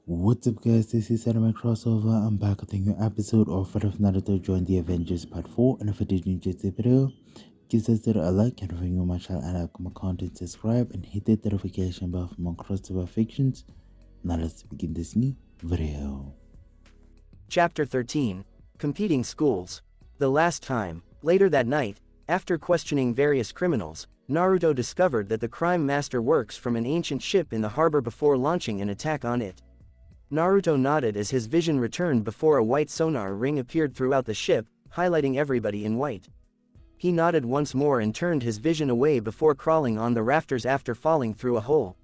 What's up guys, this is Anime Crossover. I'm back with a new episode of Fate of Naruto Join the Avengers Part 4, and if you did enjoy this video, give this video a like and review my channel and like my content, subscribe and hit the notification bell for more crossover fictions. Now let's begin this new video. Chapter 13. Competing Schools. The last time, later that night, after questioning various criminals, Naruto discovered that the crime master works from an ancient ship in the harbor before launching an attack on it. Naruto nodded as his vision returned before a white sonar ring appeared throughout the ship, highlighting everybody in white. He nodded once more and turned his vision away before crawling on the rafters after falling through a hole.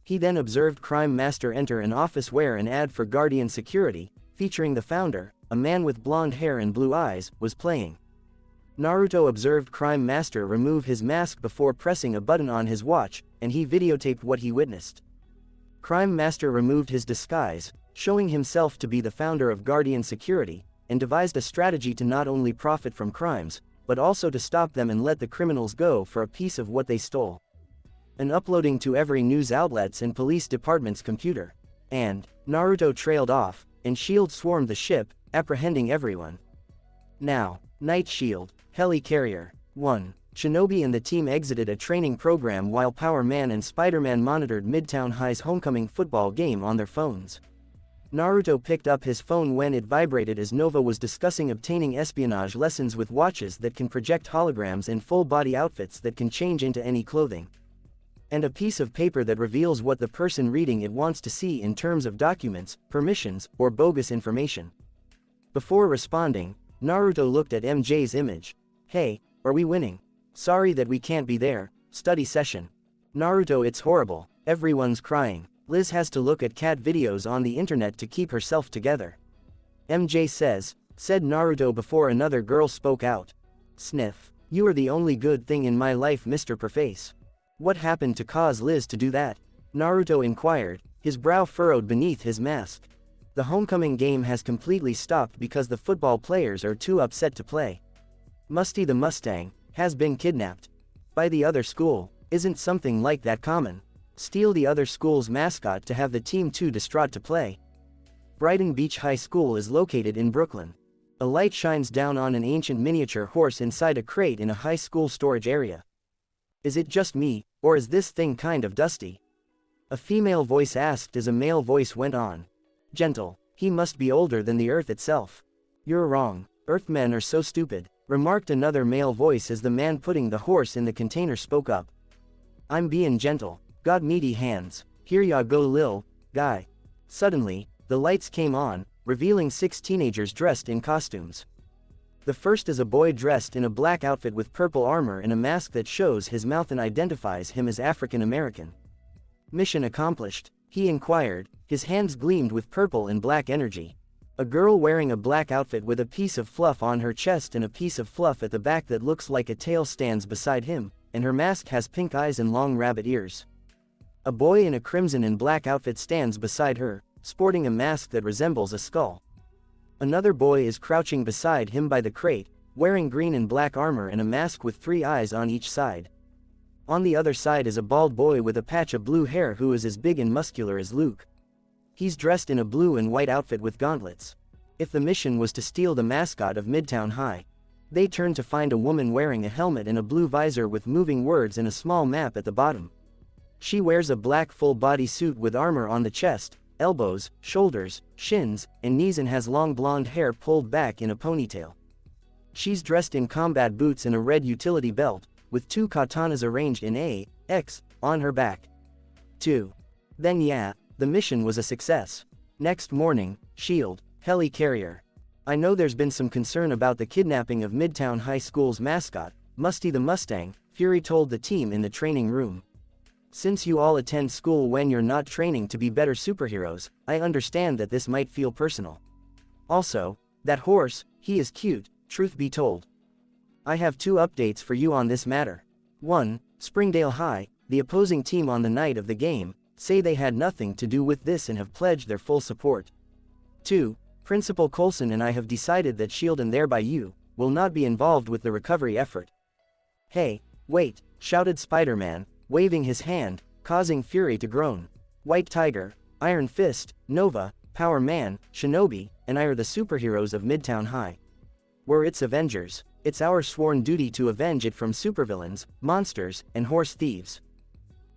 He then observed Crime Master enter an office where an ad for Guardian Security, featuring the founder, a man with blonde hair and blue eyes, was playing. Naruto observed Crime Master remove his mask before pressing a button on his watch, and he videotaped what he witnessed. Crime Master removed his disguise, showing himself to be the founder of Guardian Security, and devised a strategy to not only profit from crimes, but also to stop them and let the criminals go for a piece of what they stole. And uploading to every news outlets and police department's computer. And Naruto trailed off, and Shield swarmed the ship, apprehending everyone. Now, Night Shield, Helicarrier, 1. Shinobi and the team exited a training program while Power Man and Spider-Man monitored Midtown High's homecoming football game on their phones. Naruto picked up his phone when it vibrated as Nova was discussing obtaining espionage lessons with watches that can project holograms and full-body outfits that can change into any clothing. And a piece of paper that reveals what the person reading it wants to see in terms of documents, permissions, or bogus information. Before responding, Naruto looked at MJ's image. "Hey, are we winning? Sorry that we can't be there. Study session." "Naruto, it's horrible. Everyone's crying. Liz has to look at cat videos on the internet to keep herself together." MJ said Naruto before another girl spoke out. "Sniff. You are the only good thing in my life, Mr. Perface. What happened to cause Liz to do that?" Naruto inquired, his brow furrowed beneath his mask. "The homecoming game has completely stopped because the football players are too upset to play. Musty the Mustang has been kidnapped by the other school. Isn't something like that common? Steal the other school's mascot to have the team too distraught to play." Brighton Beach High School is located in Brooklyn. A light shines down on an ancient miniature horse inside a crate in a high school storage area. "Is it just me, or is this thing kind of dusty?" a female voice asked as a male voice went on. "Gentle, he must be older than the earth itself." "You're wrong, Earthmen are so stupid," remarked another male voice as the man putting the horse in the container spoke up. "I'm being gentle. Got meaty hands. Here ya go, lil guy." Suddenly, the lights came on, revealing 6 teenagers dressed in costumes. The first is a boy dressed in a black outfit with purple armor and a mask that shows his mouth and identifies him as African American. "Mission accomplished?" he inquired, his hands gleamed with purple and black energy. A girl wearing a black outfit with a piece of fluff on her chest and a piece of fluff at the back that looks like a tail stands beside him, and her mask has pink eyes and long rabbit ears. A boy in a crimson and black outfit stands beside her, sporting a mask that resembles a skull. Another boy is crouching beside him by the crate, wearing green and black armor and a mask with 3 eyes on each side. On the other side is a bald boy with a patch of blue hair who is as big and muscular as Luke. He's dressed in a blue and white outfit with gauntlets. If the mission was to steal the mascot of Midtown High, they turn to find a woman wearing a helmet and a blue visor with moving words and a small map at the bottom. She wears a black full-body suit with armor on the chest, elbows, shoulders, shins, and knees and has long blonde hair pulled back in a ponytail. She's dressed in combat boots and a red utility belt, with 2 katanas arranged in a X on her back. 2. Then yeah, the mission was a success. Next morning, Shield, Helicarrier. "I know there's been some concern about the kidnapping of Midtown High School's mascot, Musty the Mustang," Fury told the team in the training room. "Since you all attend school when you're not training to be better superheroes, I understand that this might feel personal. Also, that horse, he is cute, truth be told. I have 2 updates for you on this matter. 1. Springdale High, the opposing team on the night of the game, say they had nothing to do with this and have pledged their full support. 2. Principal Coulson and I have decided that Shield and thereby you, will not be involved with the recovery effort." "Hey, wait," shouted Spider-Man, waving his hand, causing Fury to groan. "White Tiger, Iron Fist, Nova, Power Man, Shinobi, and I are the superheroes of Midtown High. We're its Avengers. It's our sworn duty to avenge it from supervillains, monsters, and horse thieves.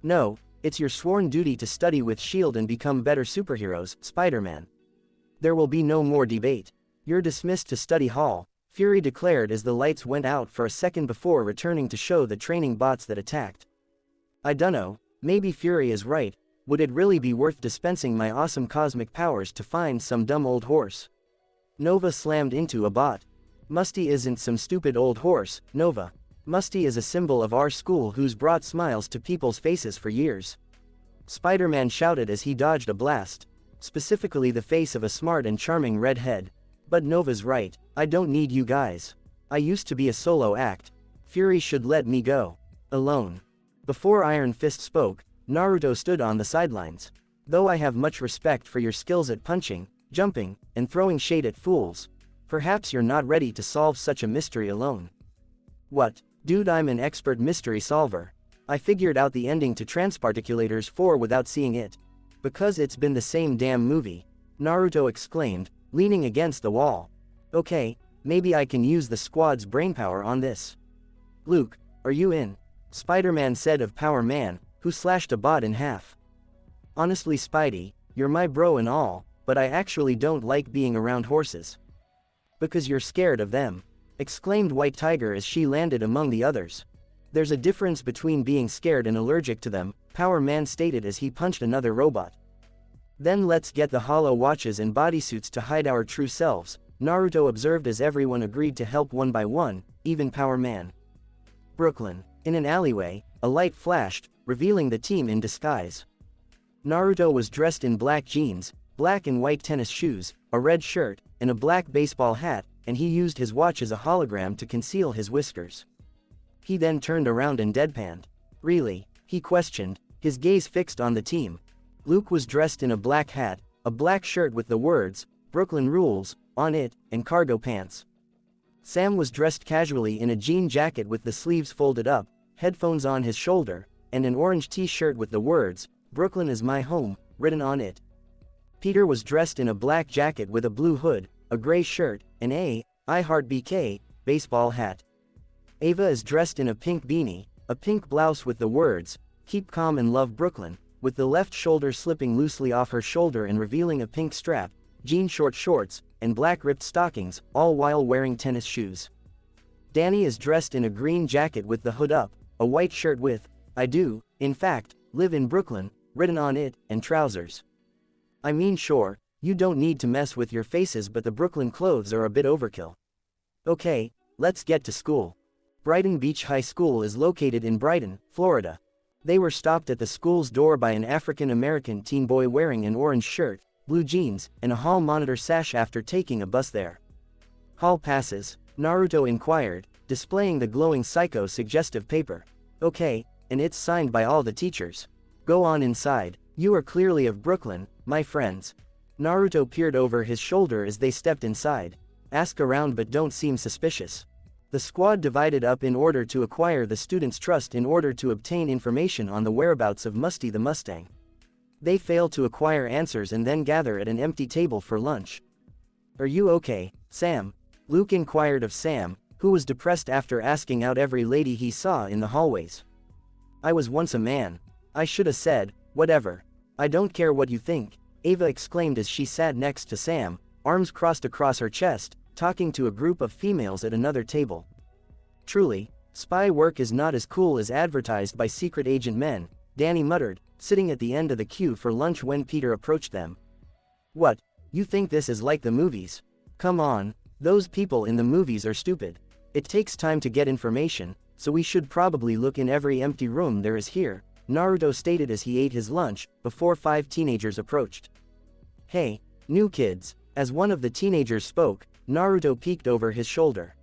No, it's your sworn duty to study with S.H.I.E.L.D. and become better superheroes, Spider-Man. There will be no more debate. You're dismissed to study hall, Fury declared as the lights went out for a second before returning to show the training bots that attacked. I dunno, maybe Fury is right. Would it really be worth dispensing my awesome cosmic powers to find some dumb old horse? Nova slammed into a bot. Musty isn't some stupid old horse, Nova. Musty is a symbol of our school who's brought smiles to people's faces for years. Spider-Man shouted as he dodged a blast. Specifically the face of a smart and charming redhead. But Nova's right, I don't need you guys. I used to be a solo act. Fury should let me go. Alone. Before Iron Fist spoke, Naruto stood on the sidelines. Though I have much respect for your skills at punching, jumping, and throwing shade at fools, perhaps you're not ready to solve such a mystery alone. What? Dude, I'm an expert mystery solver. I figured out the ending to Transparticulators 4 without seeing it. Because it's been the same damn movie, Naruto exclaimed, leaning against the wall. Okay, maybe I can use the squad's brainpower on this. Luke, are you in? Spider-Man said of Power Man, who slashed a bot in half. Honestly Spidey, you're my bro and all, but I actually don't like being around horses. Because you're scared of them, exclaimed White Tiger as she landed among the others. There's a difference between being scared and allergic to them, Power Man stated as he punched another robot. Then let's get the hollow watches and bodysuits to hide our true selves, Naruto observed as everyone agreed to help one by one, even Power Man. Brooklyn. In an alleyway, a light flashed, revealing the team in disguise. Naruto was dressed in black jeans, black and white tennis shoes, a red shirt, and a black baseball hat, and he used his watch as a hologram to conceal his whiskers. He then turned around and deadpanned. Really? He questioned, his gaze fixed on the team. Luke was dressed in a black hat, a black shirt with the words, Brooklyn Rules, on it, and cargo pants. Sam was dressed casually in a jean jacket with the sleeves folded up, headphones on his shoulder, and an orange t-shirt with the words, Brooklyn is my home, written on it. Peter was dressed in a black jacket with a blue hood, a gray shirt, and I Heart BK, baseball hat. Ava is dressed in a pink beanie, a pink blouse with the words, Keep Calm and Love Brooklyn, with the left shoulder slipping loosely off her shoulder and revealing a pink strap, jean short shorts, and black ripped stockings, all while wearing tennis shoes. Danny is dressed in a green jacket with the hood up, a white shirt with, I do, in fact, live in Brooklyn, written on it, and trousers. I mean sure, you don't need to mess with your faces but the Brooklyn clothes are a bit overkill. Okay, let's get to school. Brighton Beach High School is located in Brighton, Florida. They were stopped at the school's door by an African-American teen boy wearing an orange shirt, blue jeans, and a hall monitor sash after taking a bus there. Hall passes, Naruto inquired, displaying the glowing psycho-suggestive paper. Okay, and it's signed by all the teachers. Go on inside, you are clearly of Brooklyn, my friends. Naruto peered over his shoulder as they stepped inside. Ask around but don't seem suspicious. The squad divided up in order to acquire the students' trust in order to obtain information on the whereabouts of Musty the Mustang. They failed to acquire answers and then gather at an empty table for lunch. Are you okay, Sam? Luke inquired of Sam, who was depressed after asking out every lady he saw in the hallways. I was once a man. I should have said, whatever. I don't care what you think, Ava exclaimed as she sat next to Sam, arms crossed across her chest, talking to a group of females at another table. Truly, spy work is not as cool as advertised by secret agent men, Danny muttered, sitting at the end of the queue for lunch when Peter approached them. What, you think this is like the movies? Come on, those people in the movies are stupid. It takes time to get information, so we should probably look in every empty room there is here, Naruto stated as he ate his lunch, before 5 teenagers approached. Hey, new kids, as one of the teenagers spoke, Naruto peeked over his shoulder.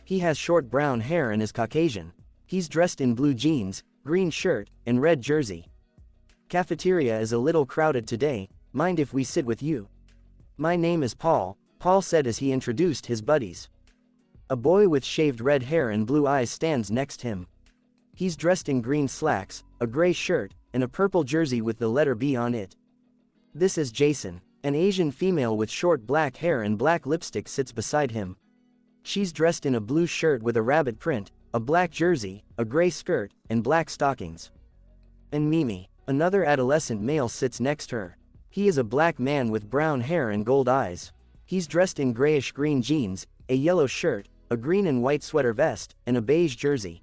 He has short brown hair and is Caucasian. He's dressed in blue jeans, green shirt, and red jersey. Cafeteria is a little crowded today, mind if we sit with you? My name is Paul, Paul said as he introduced his buddies. A boy with shaved red hair and blue eyes stands next him. He's dressed in green slacks, a gray shirt, and a purple jersey with the letter B on it. This is Jason. An Asian female with short black hair and black lipstick sits beside him. She's dressed in a blue shirt with a rabbit print, a black jersey, a gray skirt, and black stockings. And Mimi, another adolescent male, sits next to her. He is a black man with brown hair and gold eyes. He's dressed in grayish-green jeans, a yellow shirt, a green and white sweater vest, and a beige jersey.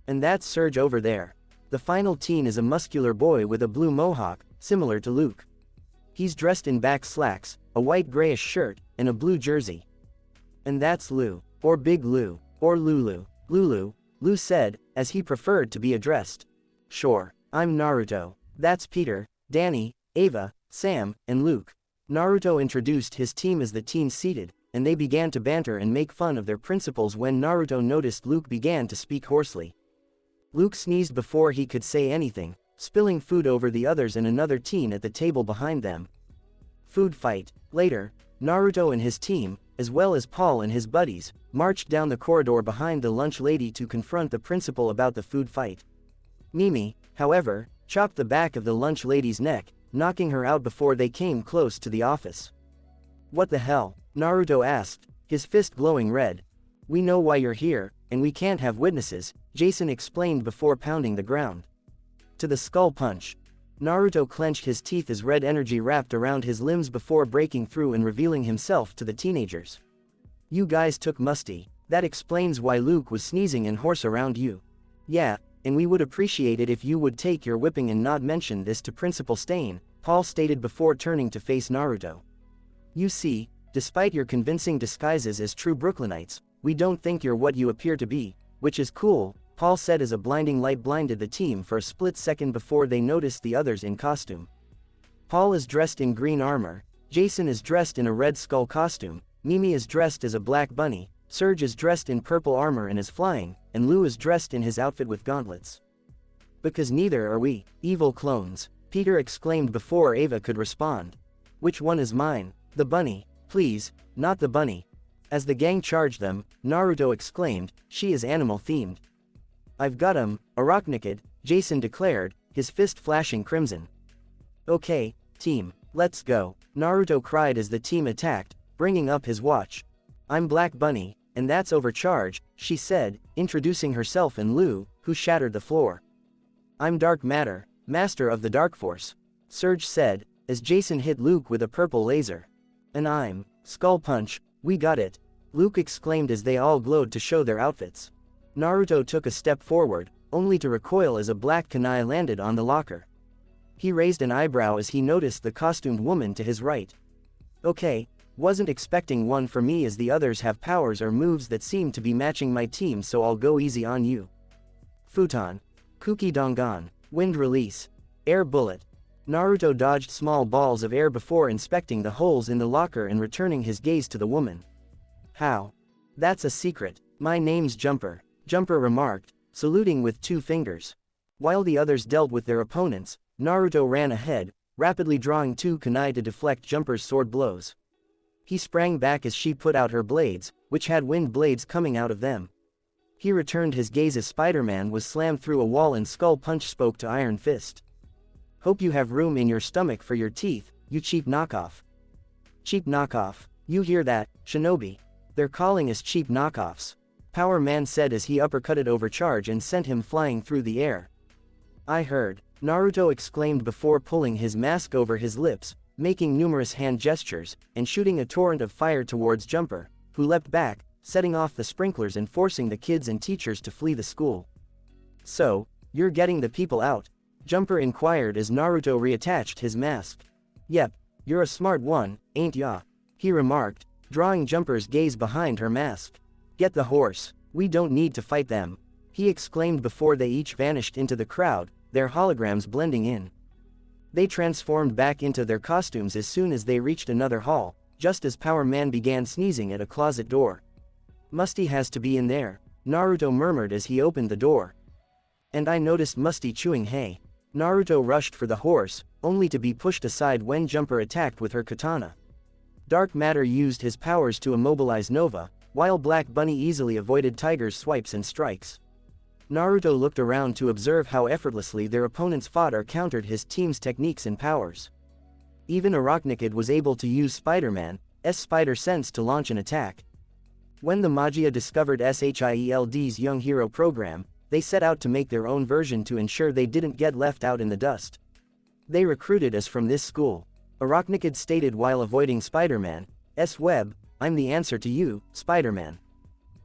And that's Serge over there. The final teen is a muscular boy with a blue mohawk, similar to Luke. He's dressed in back slacks, a white grayish shirt, and a blue jersey. And that's Lou, or Big Lou, or Lulu. Lou said, as he preferred to be addressed. Sure, I'm Naruto. That's Peter, Danny, Ava, Sam, and Luke. Naruto introduced his team as the teens seated, and they began to banter and make fun of their principals when Naruto noticed Luke began to speak hoarsely. Luke sneezed before he could say anything, spilling food over the others and another teen at the table behind them. Food fight. Later, Naruto and his team, as well as Paul and his buddies, marched down the corridor behind the lunch lady to confront the principal about the food fight. Mimi, however, chopped the back of the lunch lady's neck, knocking her out before they came close to the office. What the hell? Naruto asked, his fist glowing red. We know why you're here, and we can't have witnesses, Jason explained before pounding the ground. To the skull punch. Naruto clenched his teeth as red energy wrapped around his limbs before breaking through and revealing himself to the teenagers. You guys took Musty. That explains why Luke was sneezing and hoarse around you. Yeah, and we would appreciate it if you would take your whipping and not mention this to Principal Stain, Paul stated before turning to face Naruto. You see, despite your convincing disguises as true Brooklynites, we don't think you're what you appear to be, which is cool, Paul said as a blinding light blinded the team for a split second before they noticed the others in costume. Paul is dressed in green armor, Jason is dressed in a red skull costume, Mimi is dressed as a black bunny, Serge is dressed in purple armor and is flying, and Lou is dressed in his outfit with gauntlets. Because neither are we, evil clones, Peter exclaimed before Ava could respond. Which one is mine? The bunny, please, not the bunny. As the gang charged them, Naruto exclaimed, she is animal-themed. I've got him, Arachnikid, Jason declared, his fist flashing crimson. Okay, team, let's go, Naruto cried as the team attacked, bringing up his watch. I'm Black Bunny, and that's Overcharge, she said, introducing herself and Lou, who shattered the floor. I'm Dark Matter, Master of the Dark Force, Serge said, as Jason hit Luke with a purple laser. And I'm Skull Punch, we got it, Luke exclaimed as they all glowed to show their outfits. Naruto took a step forward, only to recoil as a black kunai landed on the locker. He raised an eyebrow as he noticed the costumed woman to his right. Okay, wasn't expecting one for me as the others have powers or moves that seem to be matching my team, so I'll go easy on you. Futon. Kuki Dongan. Wind Release. Air Bullet. Naruto dodged small balls of air before inspecting the holes in the locker and returning his gaze to the woman. How? That's a secret. My name's Jumper, Jumper remarked, saluting with 2 fingers. While the others dealt with their opponents, Naruto ran ahead, rapidly drawing 2 kunai to deflect Jumper's sword blows. He sprang back as she put out her blades, which had wind blades coming out of them. He returned his gaze as Spider-Man was slammed through a wall and Skull Punch spoke to Iron Fist. Hope you have room in your stomach for your teeth, you cheap knockoff. Cheap knockoff, you hear that, Shinobi? They're calling us cheap knockoffs, Power Man said as he uppercutted Overcharge and sent him flying through the air. I heard, Naruto exclaimed before pulling his mask over his lips, making numerous hand gestures, and shooting a torrent of fire towards Jumper, who leapt back, setting off the sprinklers and forcing the kids and teachers to flee the school. So, you're getting the people out? Jumper inquired as Naruto reattached his mask. Yep, you're a smart one, ain't ya? He remarked, drawing Jumper's gaze behind her mask. Get the horse, we don't need to fight them, he exclaimed before they each vanished into the crowd, their holograms blending in. They transformed back into their costumes as soon as they reached another hall, just as Power Man began sneezing at a closet door. Musty has to be in there, Naruto murmured as he opened the door. And I noticed Musty chewing hay. Naruto rushed for the horse, only to be pushed aside when Jumper attacked with her katana. Dark Matter used his powers to immobilize Nova, while Black Bunny easily avoided Tiger's swipes and strikes. Naruto looked around to observe how effortlessly their opponents fought or countered his team's techniques and powers. Even Arachnikid was able to use Spider-Man's spider sense to launch an attack. When the Magia discovered Shield's Young Hero program, they set out to make their own version to ensure they didn't get left out in the dust. They recruited us from this school. Arachnikid stated while avoiding Spider-Man's web, "I'm the answer to you, Spider-Man.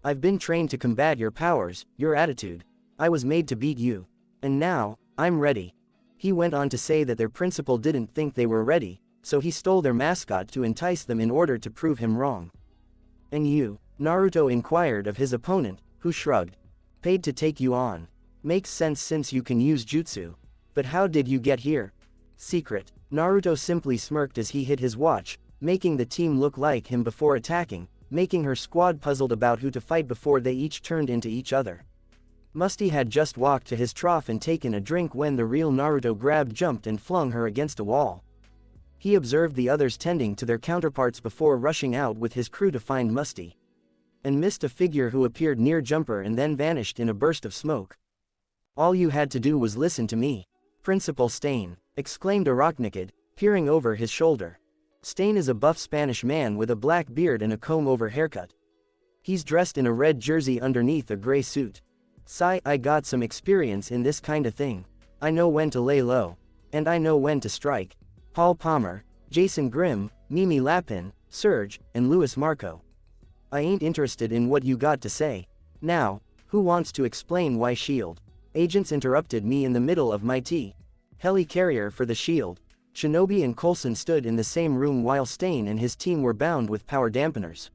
I've been trained to combat your powers, your attitude. I was made to beat you. And now, I'm ready." He went on to say that their principal didn't think they were ready, so he stole their mascot to entice them in order to prove him wrong. "And you?" Naruto inquired of his opponent, who shrugged. "Paid to take you on. Makes sense since you can use jutsu. But how did you get here?" "Secret." Naruto simply smirked as he hit his watch, making the team look like him before attacking, making her squad puzzled about who to fight before they each turned into each other. Musty had just walked to his trough and taken a drink when the real Naruto jumped and flung her against a wall. He observed the others tending to their counterparts before rushing out with his crew to find Musty. And missed a figure who appeared near Jumper and then vanished in a burst of smoke. "All you had to do was listen to me, Principal Stain," exclaimed Arachnikid, peering over his shoulder. Stain is a buff Spanish man with a black beard and a comb-over haircut. He's dressed in a red jersey underneath a gray suit. "Sigh, I got some experience in this kinda thing. I know when to lay low. And I know when to strike." Paul Palmer, Jason Grimm, Mimi Lapin, Serge, and Louis Marco. "I ain't interested in what you got to say. Now, who wants to explain why SHIELD? Agents interrupted me in the middle of my tea. Heli-carrier for the SHIELD. Shinobi and Coulson stood in the same room while Stain and his team were bound with power dampeners.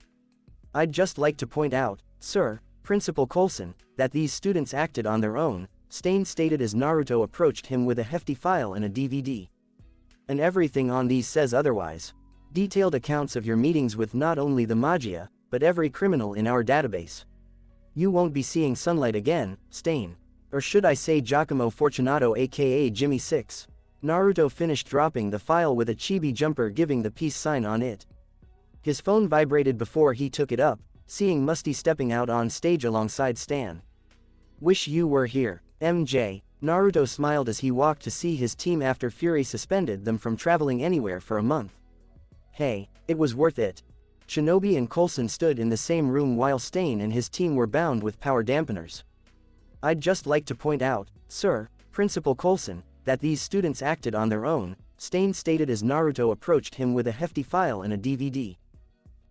"I'd just like to point out, Sir, Principal Coulson, that these students acted on their own," Stain stated as Naruto approached him with a hefty file and a DVD. "And everything on these says otherwise. Detailed accounts of your meetings with not only the Magia, but every criminal in our database. You won't be seeing sunlight again, Stain. Or should I say Giacomo Fortunato aka Jimmy 6. Naruto finished dropping the file with a chibi jumper giving the peace sign on it. His phone vibrated before he took it up, seeing Musty stepping out on stage alongside Stan. "Wish you were here, MJ." Naruto smiled as he walked to see his team after Fury suspended them from traveling anywhere for a month. "Hey, it was worth it." Shinobi and Coulson stood in the same room while Stain and his team were bound with power dampeners. "I'd just like to point out, Sir, Principal Coulson, that these students acted on their own," Stain stated as Naruto approached him with a hefty file and a DVD.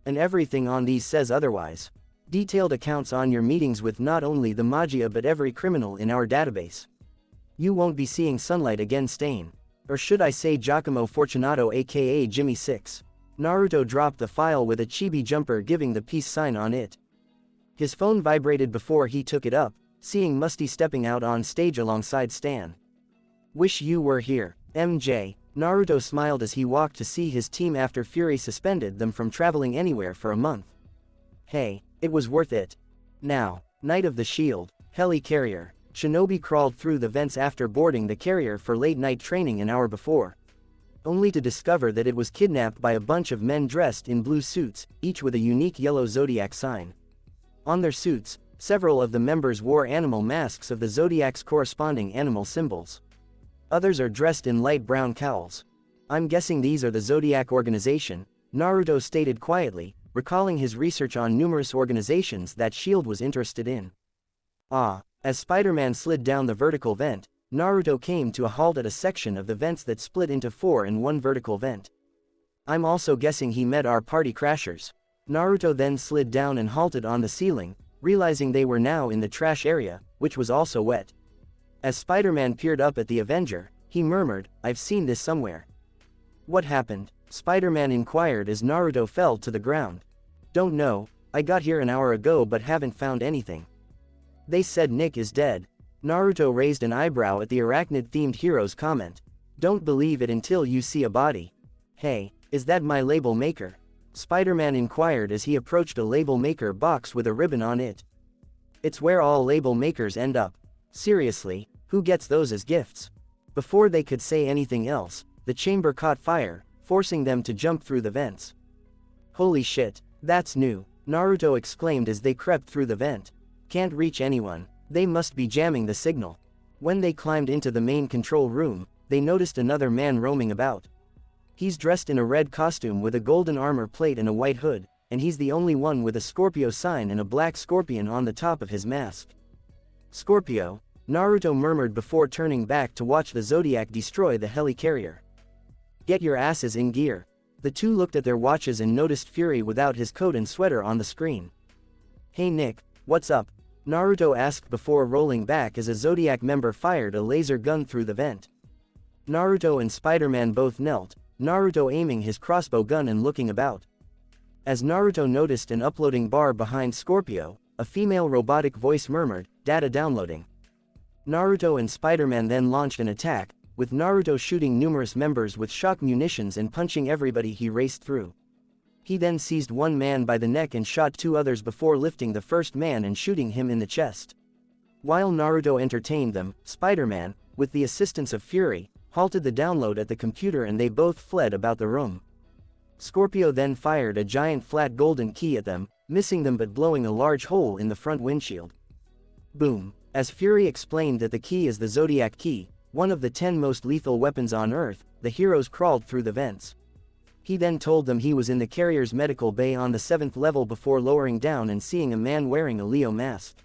"And everything on these says otherwise. Detailed accounts on your meetings with not only the Magia but every criminal in our database. You won't be seeing sunlight again, Stain. Or should I say Giacomo Fortunato aka Jimmy 6. Naruto dropped the file with a chibi jumper giving the peace sign on it. His phone vibrated before he took it up, seeing Musty stepping out on stage alongside Stan. "Wish you were here, MJ." Naruto smiled as he walked to see his team after Fury suspended them from traveling anywhere for a month. "Hey, it was worth it." Now, Night of the Shield, Heli-carrier. Shinobi crawled through the vents after boarding the carrier for late-night training an hour before. Only to discover that it was kidnapped by a bunch of men dressed in blue suits, each with a unique yellow zodiac sign. On their suits, several of the members wore animal masks of the zodiac's corresponding animal symbols. Others are dressed in light brown cowls. "I'm guessing these are the Zodiac organization," Naruto stated quietly, recalling his research on numerous organizations that SHIELD was interested in. As Spider-Man slid down the vertical vent, Naruto came to a halt at a section of the vents that split into 4 in one vertical vent. "I'm also guessing he met our party crashers." Naruto then slid down and halted on the ceiling, realizing they were now in the trash area, which was also wet. As Spider-Man peered up at the Avenger, he murmured, "I've seen this somewhere." "What happened?" Spider-Man inquired as Naruto fell to the ground. "Don't know, I got here an hour ago but haven't found anything. They said Nick is dead." Naruto raised an eyebrow at the arachnid-themed hero's comment. "Don't believe it until you see a body." "Hey, is that my label maker?" Spider-Man inquired as he approached a label maker box with a ribbon on it. "It's where all label makers end up. Seriously, who gets those as gifts?" Before they could say anything else, the chamber caught fire, forcing them to jump through the vents. "Holy shit, that's new," Naruto exclaimed as they crept through the vent. "Can't reach anyone. They must be jamming the signal." When they climbed into the main control room, they noticed another man roaming about. He's dressed in a red costume with a golden armor plate and a white hood, and he's the only one with a Scorpio sign and a black scorpion on the top of his mask. Scorpio, Naruto murmured before turning back to watch the Zodiac destroy the helicarrier. Get your asses in gear. The two looked at their watches and noticed Fury without his coat and sweater on the screen. Hey Nick, what's up? Naruto asked before rolling back as a Zodiac member fired a laser gun through the vent. Naruto and Spider-Man both knelt, Naruto aiming his crossbow gun and looking about. As Naruto noticed an uploading bar behind Scorpio, a female robotic voice murmured, "Data downloading." Naruto and Spider-Man then launched an attack, with Naruto shooting numerous members with shock munitions and punching everybody he raced through. He then seized one man by the neck and shot two others before lifting the first man and shooting him in the chest. While Naruto entertained them, Spider-Man, with the assistance of Fury, halted the download at the computer and they both fled about the room. Scorpio then fired a giant flat golden key at them, missing them but blowing a large hole in the front windshield. Boom. As Fury explained that the key is the Zodiac key, one of the 10 most lethal weapons on Earth, the heroes crawled through the vents. He then told them he was in the carrier's medical bay on the 7th level before lowering down and seeing a man wearing a Leo mask.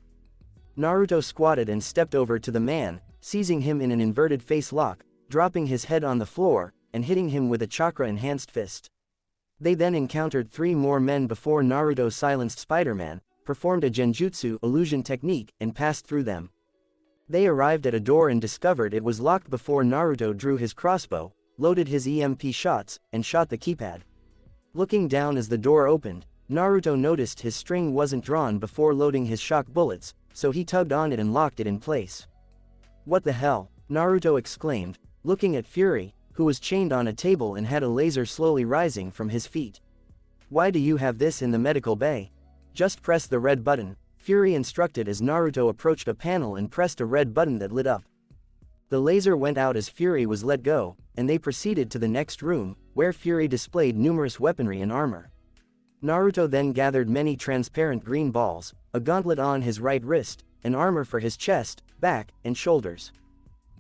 Naruto squatted and stepped over to the man, seizing him in an inverted face lock, dropping his head on the floor, and hitting him with a chakra-enhanced fist. They then encountered 3 more men before Naruto silenced Spider-Man, performed a genjutsu illusion technique, and passed through them. They arrived at a door and discovered it was locked before Naruto drew his crossbow, loaded his EMP shots, and shot the keypad. Looking down as the door opened, Naruto noticed his string wasn't drawn before loading his shock bullets, so he tugged on it and locked it in place. "What the hell?" Naruto exclaimed, looking at Fury, who was chained on a table and had a laser slowly rising from his feet. "Why do you have this in the medical bay?" "Just press the red button," Fury instructed as Naruto approached a panel and pressed a red button that lit up. The laser went out as Fury was let go, and they proceeded to the next room, where Fury displayed numerous weaponry and armor. Naruto then gathered many transparent green balls, a gauntlet on his right wrist, and armor for his chest, back, and shoulders.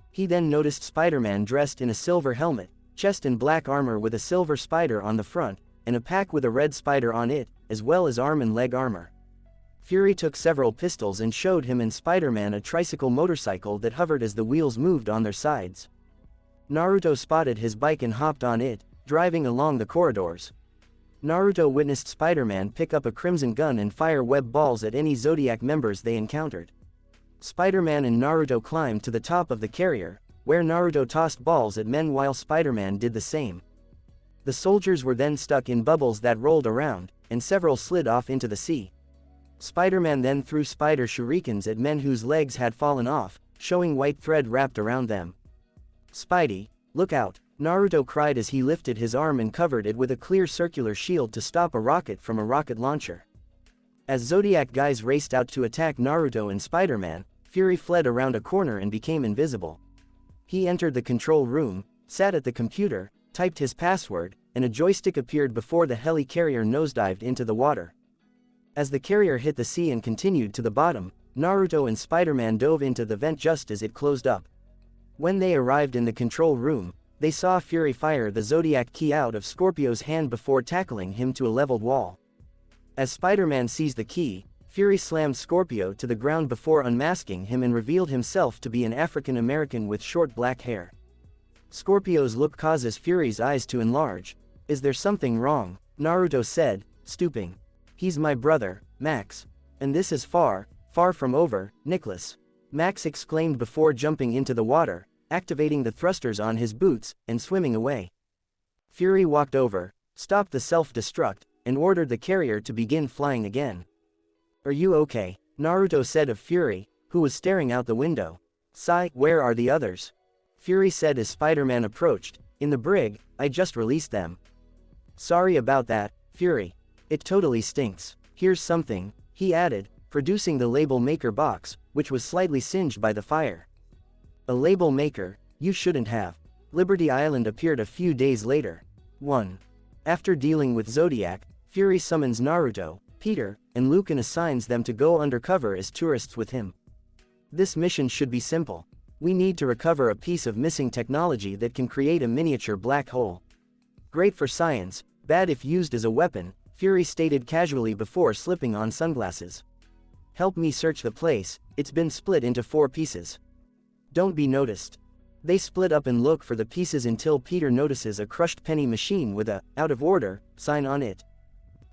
He then noticed Spider-Man dressed in a silver helmet, chest and black armor with a silver spider on the front, and a pack with a red spider on it, as well as arm and leg armor. Fury took several pistols and showed him and Spider-Man a tricycle motorcycle that hovered as the wheels moved on their sides. Naruto spotted his bike and hopped on it, driving along the corridors. Naruto witnessed Spider-Man pick up a crimson gun and fire web balls at any Zodiac members they encountered. Spider-Man and Naruto climbed to the top of the carrier, where Naruto tossed balls at men while Spider-Man did the same. The soldiers were then stuck in bubbles that rolled around, and several slid off into the sea. Spider-Man then threw spider shurikens at men whose legs had fallen off, showing white thread wrapped around them. "Spidey, look out," Naruto cried as he lifted his arm and covered it with a clear circular shield to stop a rocket from a rocket launcher. As Zodiac guys raced out to attack Naruto and Spider-Man, Fury fled around a corner and became invisible. He entered the control room, sat at the computer, typed his password, and a joystick appeared before the helicarrier nosedived into the water. As the carrier hit the sea and continued to the bottom, Naruto and Spider-Man dove into the vent just as it closed up. When they arrived in the control room, they saw Fury fire the Zodiac key out of Scorpio's hand before tackling him to a leveled wall. As Spider-Man seized the key, Fury slammed Scorpio to the ground before unmasking him and revealed himself to be an African American with short black hair. Scorpio's look causes Fury's eyes to enlarge. "Is there something wrong?" Naruto said, stooping. "He's my brother, Max. And this is far, far from over, Nicholas," Max exclaimed before jumping into the water, activating the thrusters on his boots, and swimming away. Fury walked over, stopped the self-destruct, and ordered the carrier to begin flying again. "Are you okay?" Naruto said of Fury, who was staring out the window. "Sai, where are the others?" Fury said as Spider-Man approached. "In the brig, I just released them." "Sorry about that, Fury. It totally stinks. Here's something," he added, producing the label maker box, which was slightly singed by the fire. "A label maker? You shouldn't have." Liberty Island appeared a few days later. 1. After dealing with Zodiac, Fury summons Naruto, Peter, and Luke and assigns them to go undercover as tourists with him. This mission should be simple. We need to recover a piece of missing technology that can create a miniature black hole. Great for science, bad if used as a weapon, Fury stated casually before slipping on sunglasses. Help me search the place, it's been split into 4 pieces. Don't be noticed. They split up and look for the pieces until Peter notices a crushed penny machine with a "out of order" sign on it.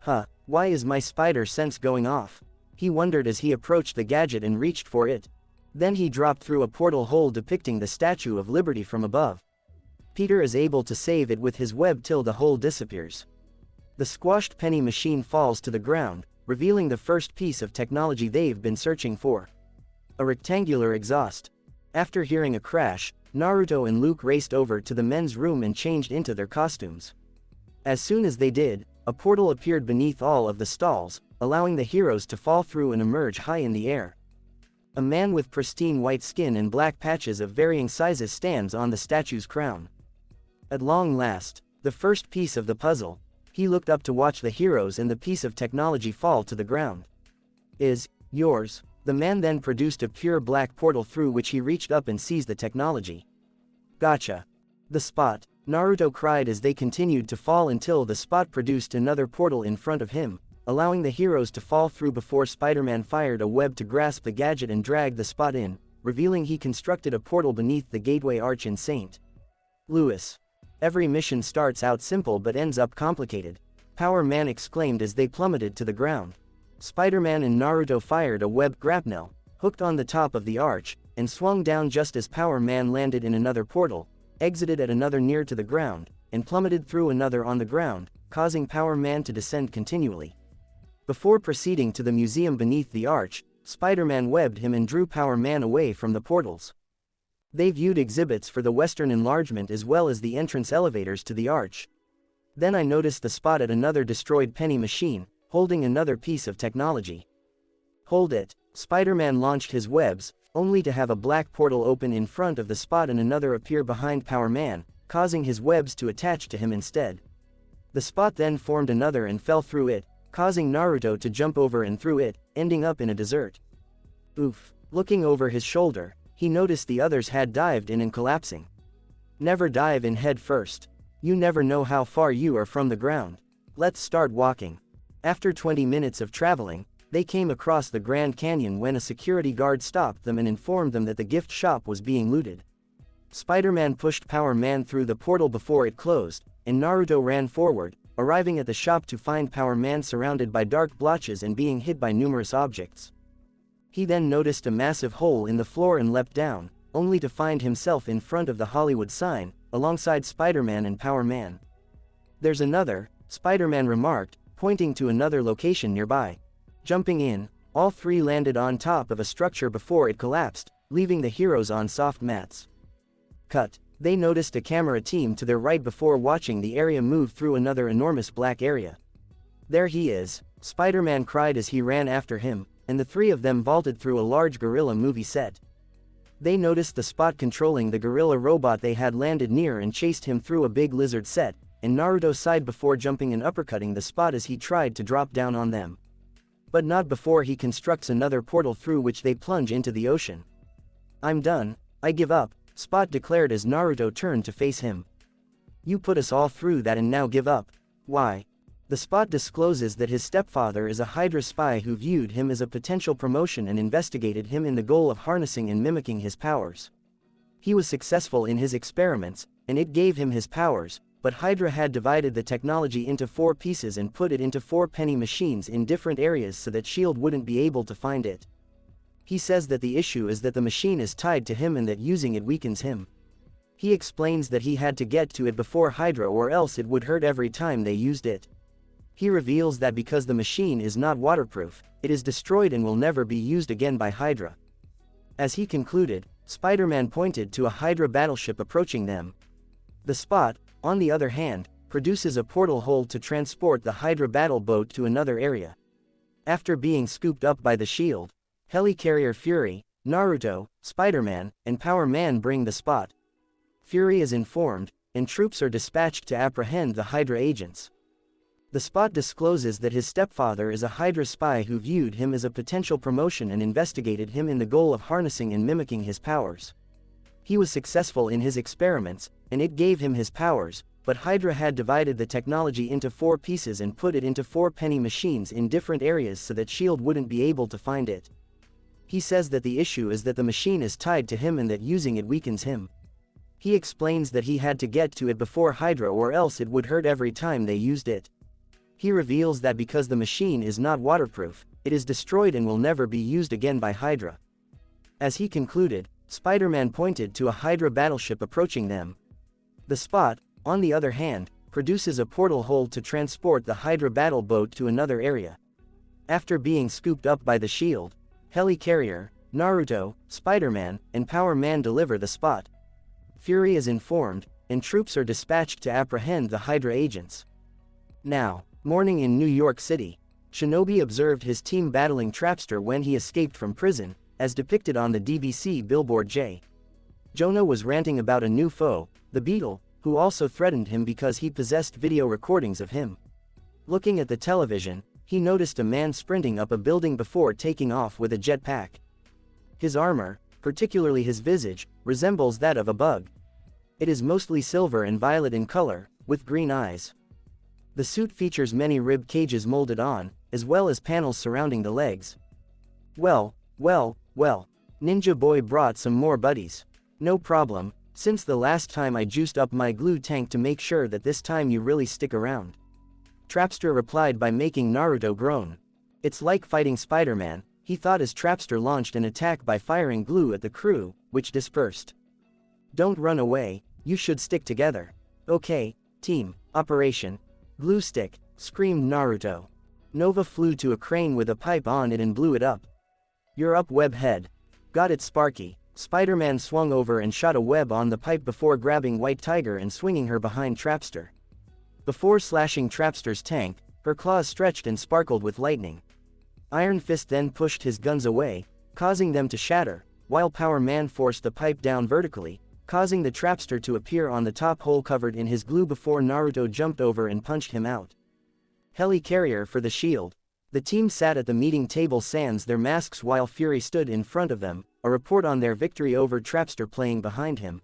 Huh, why is my spider sense going off? He wondered as he approached the gadget and reached for it. Then he dropped through a portal hole depicting the Statue of Liberty from above. Peter is able to save it with his web till the hole disappears. The squashed penny machine falls to the ground, revealing the first piece of technology they've been searching for. A rectangular exhaust. After hearing a crash, Naruto and Luke raced over to the men's room and changed into their costumes. As soon as they did, a portal appeared beneath all of the stalls, allowing the heroes to fall through and emerge high in the air. A man with pristine white skin and black patches of varying sizes stands on the statue's crown. At long last, the first piece of the puzzle. He looked up to watch the heroes and the piece of technology fall to the ground. Is yours. The man then produced a pure black portal through which he reached up and seized the technology. Gotcha. The spot, Naruto cried as they continued to fall until the spot produced another portal in front of him, allowing the heroes to fall through before Spider-Man fired a web to grasp the gadget and drag the spot in, revealing he constructed a portal beneath the gateway arch in St. Louis. Every mission starts out simple but ends up complicated, Power Man exclaimed as they plummeted to the ground. Spider-Man and Naruto fired a web grapnel, hooked on the top of the arch, and swung down just as Power Man landed in another portal, exited at another near to the ground, and plummeted through another on the ground, causing Power Man to descend continually. Before proceeding to the museum beneath the arch, Spider-Man webbed him and drew Power Man away from the portals. They viewed exhibits for the Western enlargement as well as the entrance elevators to the arch. Then I noticed the spot at another destroyed penny machine, holding another piece of technology. Hold it. Spider-Man launched his webs, only to have a black portal open in front of the spot and another appear behind Power Man, causing his webs to attach to him instead. The spot then formed another and fell through it, causing Naruto to jump over and through it, ending up in a desert. Oof. Looking over his shoulder, he noticed the others had dived in and collapsing. Never dive in head first. You never know how far you are from the ground. Let's start walking. After 20 minutes of traveling, they came across the Grand Canyon when a security guard stopped them and informed them that the gift shop was being looted. Spider-Man pushed Power Man through the portal before it closed, and Naruto ran forward, arriving at the shop to find Power Man surrounded by dark blotches and being hit by numerous objects. He then noticed a massive hole in the floor and leapt down, only to find himself in front of the Hollywood sign, alongside Spider-Man and Power Man. There's another, Spider-Man remarked, pointing to another location nearby. Jumping in, all three landed on top of a structure before it collapsed, leaving the heroes on soft mats. Cut. They noticed a camera team to their right before watching the area move through another enormous black area. There he is, Spider-Man cried as he ran after him, and the three of them vaulted through a large gorilla movie set. They noticed the spot controlling the gorilla robot they had landed near and chased him through a big lizard set, and Naruto sighed before jumping and uppercutting the spot as he tried to drop down on them. But not before he constructs another portal through which they plunge into the ocean. I'm done, I give up, Spot declared as Naruto turned to face him. You put us all through that and now give up. Why? The Spot discloses that his stepfather is a Hydra spy who viewed him as a potential promotion and investigated him in the goal of harnessing and mimicking his powers. He was successful in his experiments, and it gave him his powers, but Hydra had divided the technology into 4 pieces and put it into 4 penny machines in different areas so that Shield wouldn't be able to find it. He says that the issue is that the machine is tied to him and that using it weakens him. He explains that he had to get to it before Hydra or else it would hurt every time they used it. He reveals that because the machine is not waterproof, it is destroyed and will never be used again by Hydra. As he concluded, Spider-Man pointed to a Hydra battleship approaching them. The Spot, on the other hand, produces a portal hole to transport the Hydra battle boat to another area. After being scooped up by the Shield, Helicarrier Fury, Naruto, Spider-Man, and Power Man bring the Spot. Fury is informed, and troops are dispatched to apprehend the Hydra agents. The Spot discloses that his stepfather is a Hydra spy who viewed him as a potential promotion and investigated him in the goal of harnessing and mimicking his powers. He was successful in his experiments, and it gave him his powers, but Hydra had divided the technology into 4 pieces and put it into 4 penny machines in different areas so that SHIELD wouldn't be able to find it. He says that the issue is that the machine is tied to him and that using it weakens him. He explains that he had to get to it before Hydra or else it would hurt every time they used it. He reveals that because the machine is not waterproof, it is destroyed and will never be used again by Hydra. As he concluded, Spider-Man pointed to a Hydra battleship approaching them. The Spot, on the other hand, produces a portal hole to transport the Hydra battle boat to another area. After being scooped up by the SHIELD, Helicarrier, Naruto, Spider-Man, and Power Man deliver the Spot. Fury is informed, and troops are dispatched to apprehend the Hydra agents. Now, morning in New York City, Shinobi observed his team battling Trapster when he escaped from prison, as depicted on the DBC billboard J. Jonah was ranting about a new foe, the Beetle, who also threatened him because he possessed video recordings of him. Looking at the television, he noticed a man sprinting up a building before taking off with a jetpack. His armor, particularly his visage, resembles that of a bug. It is mostly silver and violet in color, with green eyes. The suit features many rib cages molded on, as well as panels surrounding the legs. Well, Ninja Boy brought some more buddies. No problem, since the last time I juiced up my glue tank to make sure that this time you really stick around. Trapster replied by making Naruto groan. It's like fighting Spider-Man, he thought as Trapster launched an attack by firing glue at the crew, which dispersed. Don't run away, you should stick together. Okay, team, operation. Glue stick, screamed Naruto. Nova flew to a crane with a pipe on it and blew it up. You're up, webhead. Got it, Sparky. Spider-Man swung over and shot a web on the pipe before grabbing White Tiger and swinging her behind Trapster. Before slashing Trapster's tank, her claws stretched and sparkled with lightning. Iron Fist then pushed his guns away, causing them to shatter, while Power Man forced the pipe down vertically, causing the Trapster to appear on the top hole covered in his glue before Naruto jumped over and punched him out. Helicarrier for the SHIELD. The team sat at the meeting table sans their masks while Fury stood in front of them, a report on their victory over Trapster playing behind him.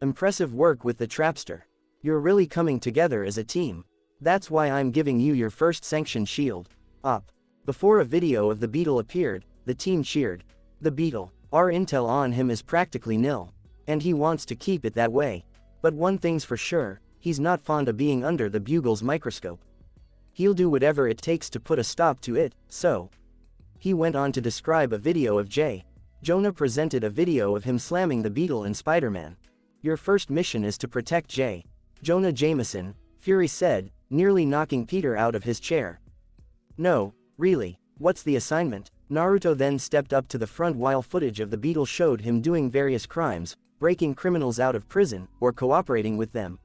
Impressive work with the Trapster. You're really coming together as a team. That's why I'm giving you your first sanctioned SHIELD. Up. Before a video of the Beetle appeared, the team cheered. The Beetle. Our intel on him is practically nil. And he wants to keep it that way. But one thing's for sure, he's not fond of being under the Bugle's microscope. He'll do whatever it takes to put a stop to it, so. He went on to describe a video of J. Jonah presented a video of him slamming the Beetle and Spider-Man. Your first mission is to protect J. Jonah Jameson, Fury said, nearly knocking Peter out of his chair. No, really, what's the assignment? Naruto then stepped up to the front while footage of the Beetle showed him doing various crimes, breaking criminals out of prison, or cooperating with them.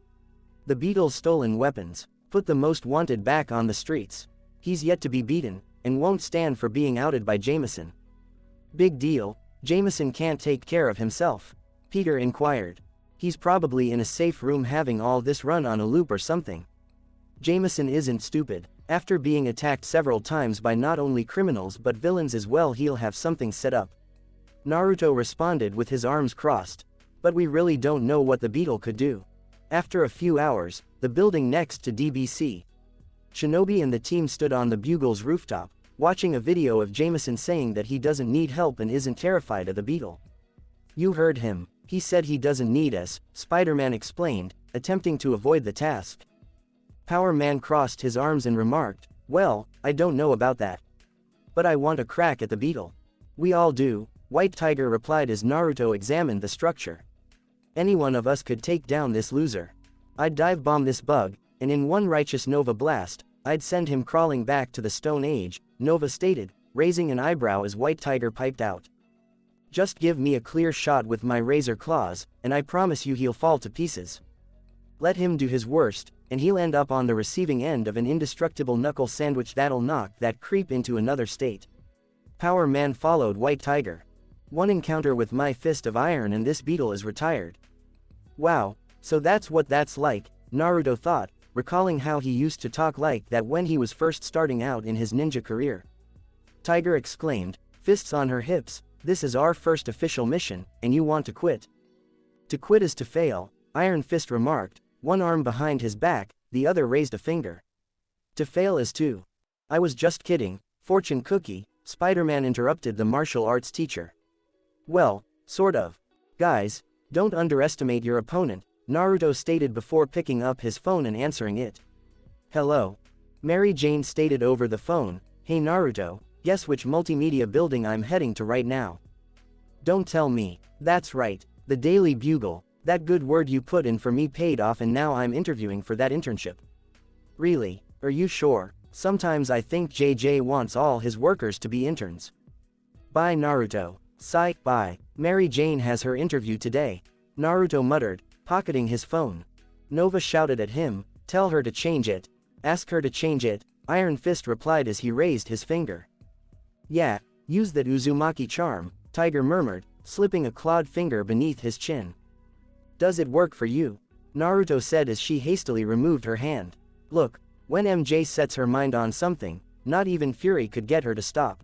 The Beetle's stolen weapons put the most wanted back on the streets. He's yet to be beaten, and won't stand for being outed by Jameson. Big deal, Jameson can't take care of himself. Peter inquired. He's probably in a safe room having all this run on a loop or something. Jameson isn't stupid. After being attacked several times by not only criminals but villains as well, he'll have something set up. Naruto responded with his arms crossed. But we really don't know what the Beetle could do. After a few hours, the building next to DBC. Shinobi and the team stood on the Bugle's rooftop, watching a video of Jameson saying that he doesn't need help and isn't terrified of the Beetle. You heard him, he said he doesn't need us, Spider-Man explained, attempting to avoid the task. Power Man crossed his arms and remarked, well, I don't know about that. But I want a crack at the Beetle. We all do, White Tiger replied as Naruto examined the structure. Any one of us could take down this loser. I'd dive bomb this bug, and in one righteous Nova blast, I'd send him crawling back to the Stone Age, Nova stated, raising an eyebrow as White Tiger piped out. Just give me a clear shot with my razor claws, and I promise you he'll fall to pieces. Let him do his worst, and he'll end up on the receiving end of an indestructible knuckle sandwich that'll knock that creep into another state. Power Man followed White Tiger. One encounter with my fist of iron and this Beetle is retired. Wow, so that's what that's like, Naruto thought, recalling how he used to talk like that when he was first starting out in his ninja career. Tiger exclaimed, fists on her hips, this is our first official mission, and you want to quit? To quit is to fail, Iron Fist remarked, one arm behind his back, the other raised a finger. To fail is to. I was just kidding, fortune cookie, Spider-Man interrupted the martial arts teacher. Well, sort of. Guys, don't underestimate your opponent, Naruto stated before picking up his phone and answering it. Hello. Mary Jane stated over the phone, hey Naruto, guess which multimedia building I'm heading to right now? Don't tell me. That's right, the Daily Bugle, that good word you put in for me paid off and now I'm interviewing for that internship. Really, are you sure? Sometimes I think JJ wants all his workers to be interns. Bye Naruto. Sigh, bye. Mary Jane has her interview today. Naruto muttered, pocketing his phone. Nova shouted at him, tell her to change it. Ask her to change it, Iron Fist replied as he raised his finger. Yeah, use that Uzumaki charm, Tiger murmured, slipping a clawed finger beneath his chin. Does it work for you? Naruto said as she hastily removed her hand. Look, when MJ sets her mind on something, not even fury could get her to stop.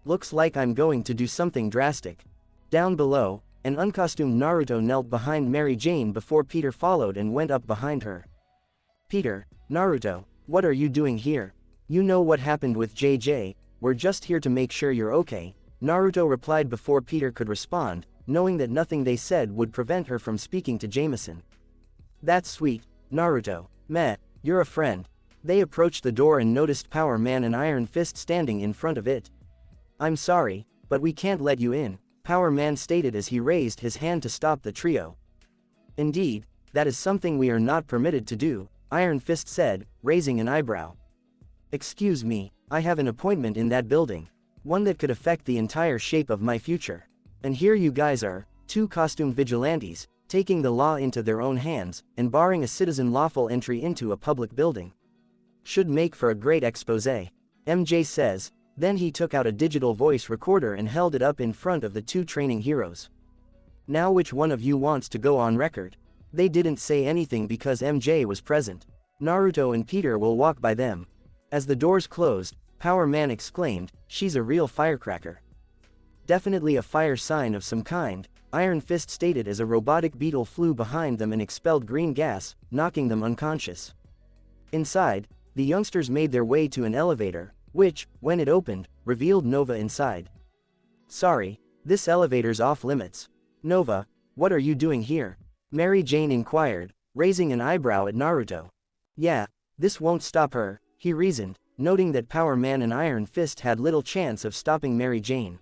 Looks like I'm going to do something drastic. Down below, an uncostumed Naruto knelt behind Mary Jane before Peter followed and went up behind her. Peter, Naruto, what are you doing here? You know what happened with JJ, we're just here to make sure you're okay, Naruto replied before Peter could respond, knowing that nothing they said would prevent her from speaking to Jameson. That's sweet, Naruto, meh, you're a friend. They approached the door and noticed Power Man and Iron Fist standing in front of it. I'm sorry, but we can't let you in, Power Man stated as he raised his hand to stop the trio. Indeed, that is something we are not permitted to do, Iron Fist said, raising an eyebrow. Excuse me, I have an appointment in that building. One that could affect the entire shape of my future. And here you guys are, two costumed vigilantes, taking the law into their own hands, and barring a citizen lawful entry into a public building. Should make for a great expose. MJ says, then he took out a digital voice recorder and held it up in front of the two training heroes. Now which one of you wants to go on record? They didn't say anything because MJ was present. Naruto and Peter will walk by them. As the doors closed, Power Man exclaimed, she's a real firecracker. Definitely a fire sign of some kind, Iron Fist stated as a robotic beetle flew behind them and expelled green gas, knocking them unconscious. Inside, the youngsters made their way to an elevator, which, when it opened, revealed Nova inside. Sorry, this elevator's off limits. Nova, what are you doing here? Mary Jane inquired, raising an eyebrow at Naruto. Yeah, this won't stop her, he reasoned, noting that Power Man and Iron Fist had little chance of stopping Mary Jane.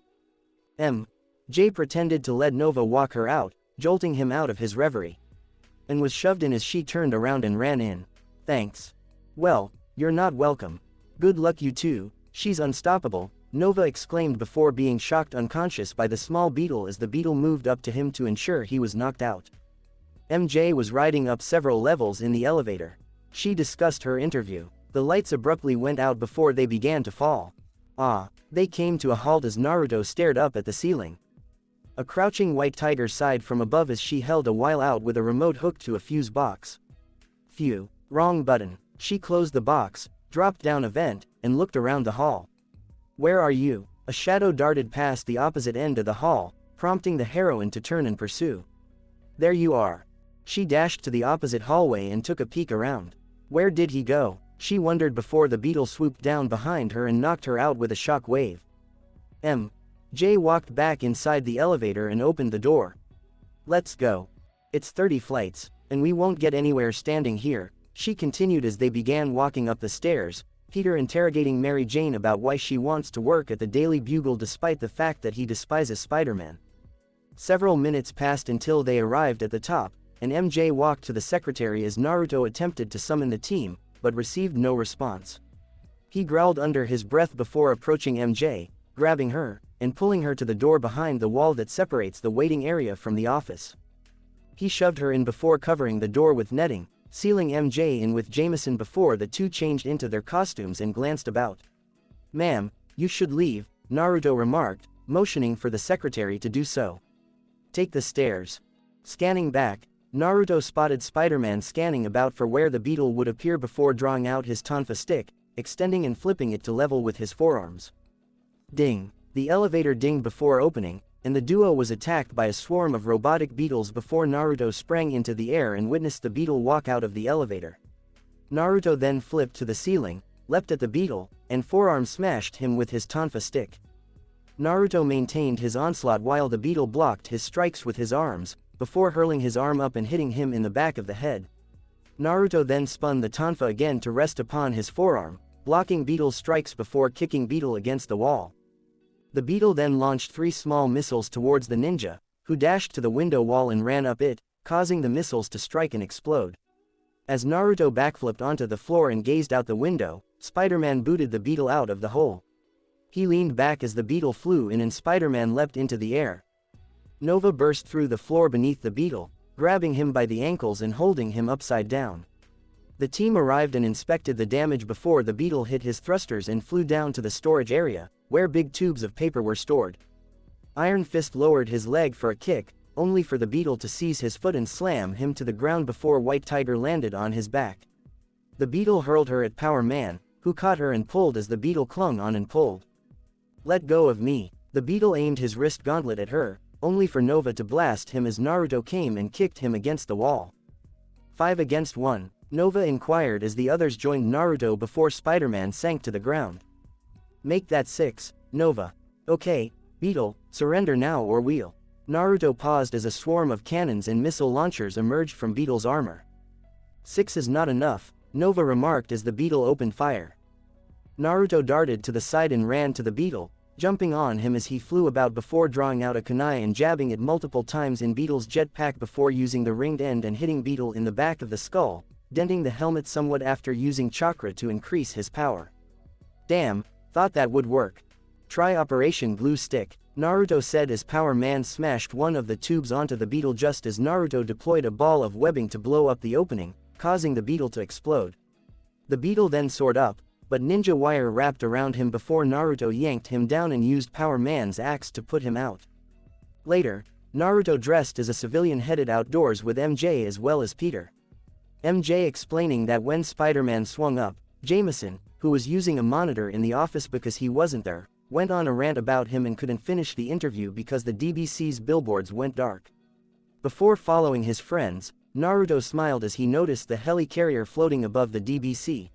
Jay pretended to let Nova walk her out, jolting him out of his reverie. And was shoved in as she turned around and ran in. Thanks. Well, you're not welcome. Good luck you two, she's unstoppable, Nova exclaimed before being shocked unconscious by the small beetle as the beetle moved up to him to ensure he was knocked out. MJ was riding up several levels in the elevator. She discussed her interview. The lights abruptly went out before they began to fall. They came to a halt as Naruto stared up at the ceiling. A crouching white tiger sighed from above as she held a while out with a remote hooked to a fuse box. Phew, wrong button. She closed the box, dropped down a vent, and looked around the hall. Where are you? A shadow darted past the opposite end of the hall, prompting the heroine to turn and pursue. There you are. She dashed to the opposite hallway and took a peek around. Where did he go? She wondered before the beetle swooped down behind her and knocked her out with a shock wave. Jay walked back inside the elevator and opened the door. Let's go. It's 30 flights, and we won't get anywhere standing here, she continued as they began walking up the stairs, Peter interrogating Mary Jane about why she wants to work at the Daily Bugle despite the fact that he despises Spider-Man. Several minutes passed until they arrived at the top, and MJ walked to the secretary as Naruto attempted to summon the team, but received no response. He growled under his breath before approaching MJ, grabbing her, and pulling her to the door behind the wall that separates the waiting area from the office. He shoved her in before covering the door with netting, sealing MJ in with Jameson before the two changed into their costumes and glanced about. Ma'am, you should leave, Naruto remarked, motioning for the secretary to do so. Take the stairs. Scanning back, Naruto spotted Spider-Man scanning about for where the beetle would appear before drawing out his tonfa stick, extending and flipping it to level with his forearms. Ding. The elevator dinged before opening, and the duo was attacked by a swarm of robotic beetles before Naruto sprang into the air and witnessed the beetle walk out of the elevator. Naruto then flipped to the ceiling, leapt at the beetle, and forearm smashed him with his tonfa stick. Naruto maintained his onslaught while the beetle blocked his strikes with his arms, before hurling his arm up and hitting him in the back of the head. Naruto then spun the tonfa again to rest upon his forearm, blocking beetle's strikes before kicking beetle against the wall. The beetle then launched 3 small missiles towards the ninja, who dashed to the window wall and ran up it, causing the missiles to strike and explode. As Naruto backflipped onto the floor and gazed out the window, Spider-Man booted the beetle out of the hole. He leaned back as the beetle flew in and Spider-Man leapt into the air. Nova burst through the floor beneath the beetle, grabbing him by the ankles and holding him upside down. The team arrived and inspected the damage before the beetle hit his thrusters and flew down to the storage area, where big tubes of paper were stored. Iron Fist lowered his leg for a kick, only for the beetle to seize his foot and slam him to the ground before White Tiger landed on his back. The beetle hurled her at Power Man, who caught her and pulled as the beetle clung on and pulled. "Let go of me." The beetle aimed his wrist gauntlet at her, only for Nova to blast him as Naruto came and kicked him against the wall. 5 against 1, Nova inquired as the others joined Naruto before Spider-Man sank to the ground. "Make that 6, Nova." "Okay, beetle, surrender now or we'll." Naruto paused as a swarm of cannons and missile launchers emerged from Beetle's armor. 6 is not enough, Nova remarked as the beetle opened fire. Naruto darted to the side and ran to the beetle, jumping on him as he flew about before drawing out a kunai and jabbing it multiple times in Beetle's jetpack before using the ringed end and hitting Beetle in the back of the skull, denting the helmet somewhat after using chakra to increase his power. "Damn, thought that would work. Try Operation Glue Stick," Naruto said as Power Man smashed one of the tubes onto the beetle just as Naruto deployed a ball of webbing to blow up the opening, causing the beetle to explode. The beetle then soared up, but ninja wire wrapped around him before Naruto yanked him down and used Power Man's axe to put him out. Later, Naruto dressed as a civilian headed outdoors with MJ as well as Peter. MJ explaining that when Spider-Man swung up, Jameson, who was using a monitor in the office because he wasn't there, went on a rant about him and couldn't finish the interview because the DBC's billboards went dark. Before following his friends, Naruto smiled as he noticed the helicarrier floating above the DBC.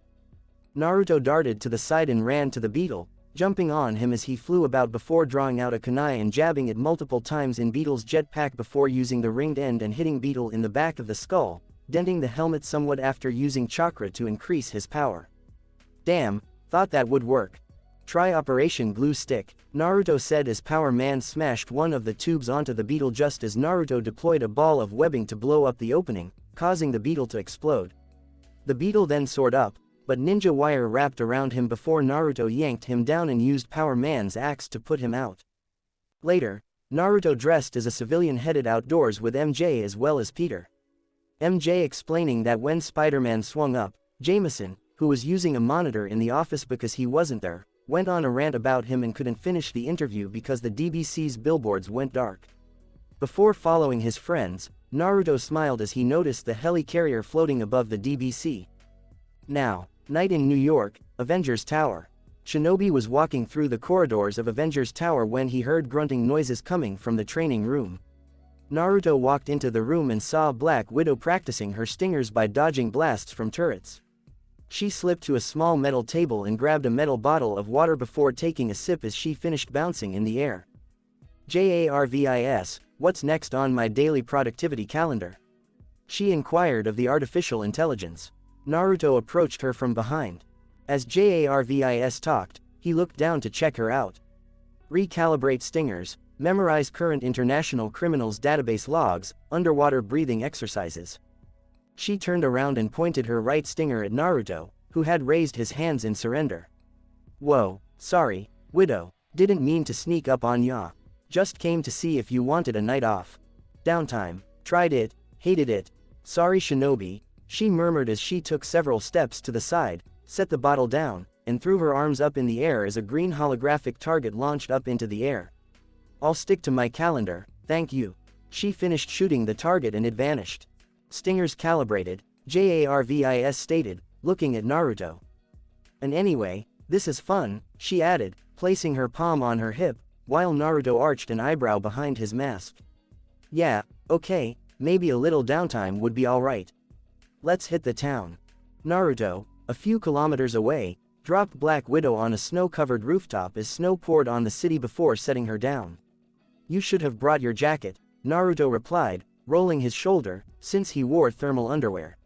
Naruto darted to the side and ran to the beetle, jumping on him as he flew about before drawing out a kunai and jabbing it multiple times in Beetle's jetpack before using the ringed end and hitting Beetle in the back of the skull, denting the helmet somewhat after using chakra to increase his power. "Damn, thought that would work. Try Operation Glue Stick," Naruto said as Power Man smashed one of the tubes onto the beetle just as Naruto deployed a ball of webbing to blow up the opening, causing the beetle to explode. The beetle then soared up, but ninja wire wrapped around him before Naruto yanked him down and used Power Man's axe to put him out. Later, Naruto dressed as a civilian headed outdoors with MJ as well as Peter. MJ explaining that when Spider-Man swung up, Jameson, who was using a monitor in the office because he wasn't there, went on a rant about him and couldn't finish the interview because the DBC's billboards went dark. Before following his friends, Naruto smiled as he noticed the helicarrier floating above the DBC. Now, night in New York, Avengers Tower. Shinobi was walking through the corridors of Avengers Tower when he heard grunting noises coming from the training room. Naruto walked into the room and saw Black Widow practicing her stingers by dodging blasts from turrets. She slipped to a small metal table and grabbed a metal bottle of water before taking a sip as she finished bouncing in the air. "JARVIS, what's next on my daily productivity calendar?" she inquired of the artificial intelligence. Naruto approached her from behind. As JARVIS talked, he looked down to check her out. "Recalibrate stingers, memorize current international criminals database logs, underwater breathing exercises." She turned around and pointed her right stinger at Naruto, who had raised his hands in surrender. "Whoa, sorry, Widow, didn't mean to sneak up on ya. Just came to see if you wanted a night off. Downtime, tried it, hated it. Sorry Shinobi," she murmured as she took several steps to the side, set the bottle down, and threw her arms up in the air as a green holographic target launched up into the air. "I'll stick to my calendar, thank you." She finished shooting the target and it vanished. "Stingers calibrated," JARVIS stated, looking at Naruto. "And anyway, this is fun," she added, placing her palm on her hip, while Naruto arched an eyebrow behind his mask. Yeah, okay, maybe a little downtime would be alright. Let's hit the town. Naruto, a few kilometers away, dropped Black Widow on a snow-covered rooftop as snow poured on the city before setting her down. You should have brought your jacket, Naruto replied, rolling his shoulder, since he wore thermal underwear.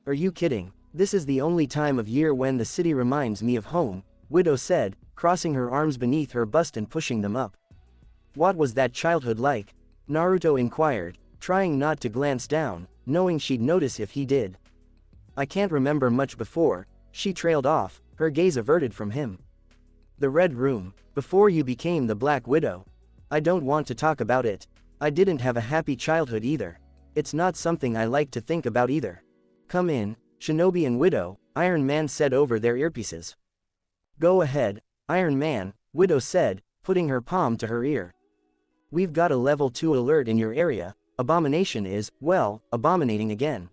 Are you kidding? This is the only time of year when the city reminds me of home, Widow said, crossing her arms beneath her bust and pushing them up. What was that childhood like? Naruto inquired, trying not to glance down, knowing she'd notice if he did. I can't remember much before, she trailed off, her gaze averted from him. The Red Room, before you became the Black Widow. I don't want to talk about it. I didn't have a happy childhood either. It's not something I like to think about either. Come in, Shinobi and Widow, Iron Man said over their earpieces. Go ahead, Iron Man, Widow said, putting her palm to her ear. We've got a level 2 alert in your area. Abomination is, well, abominating again.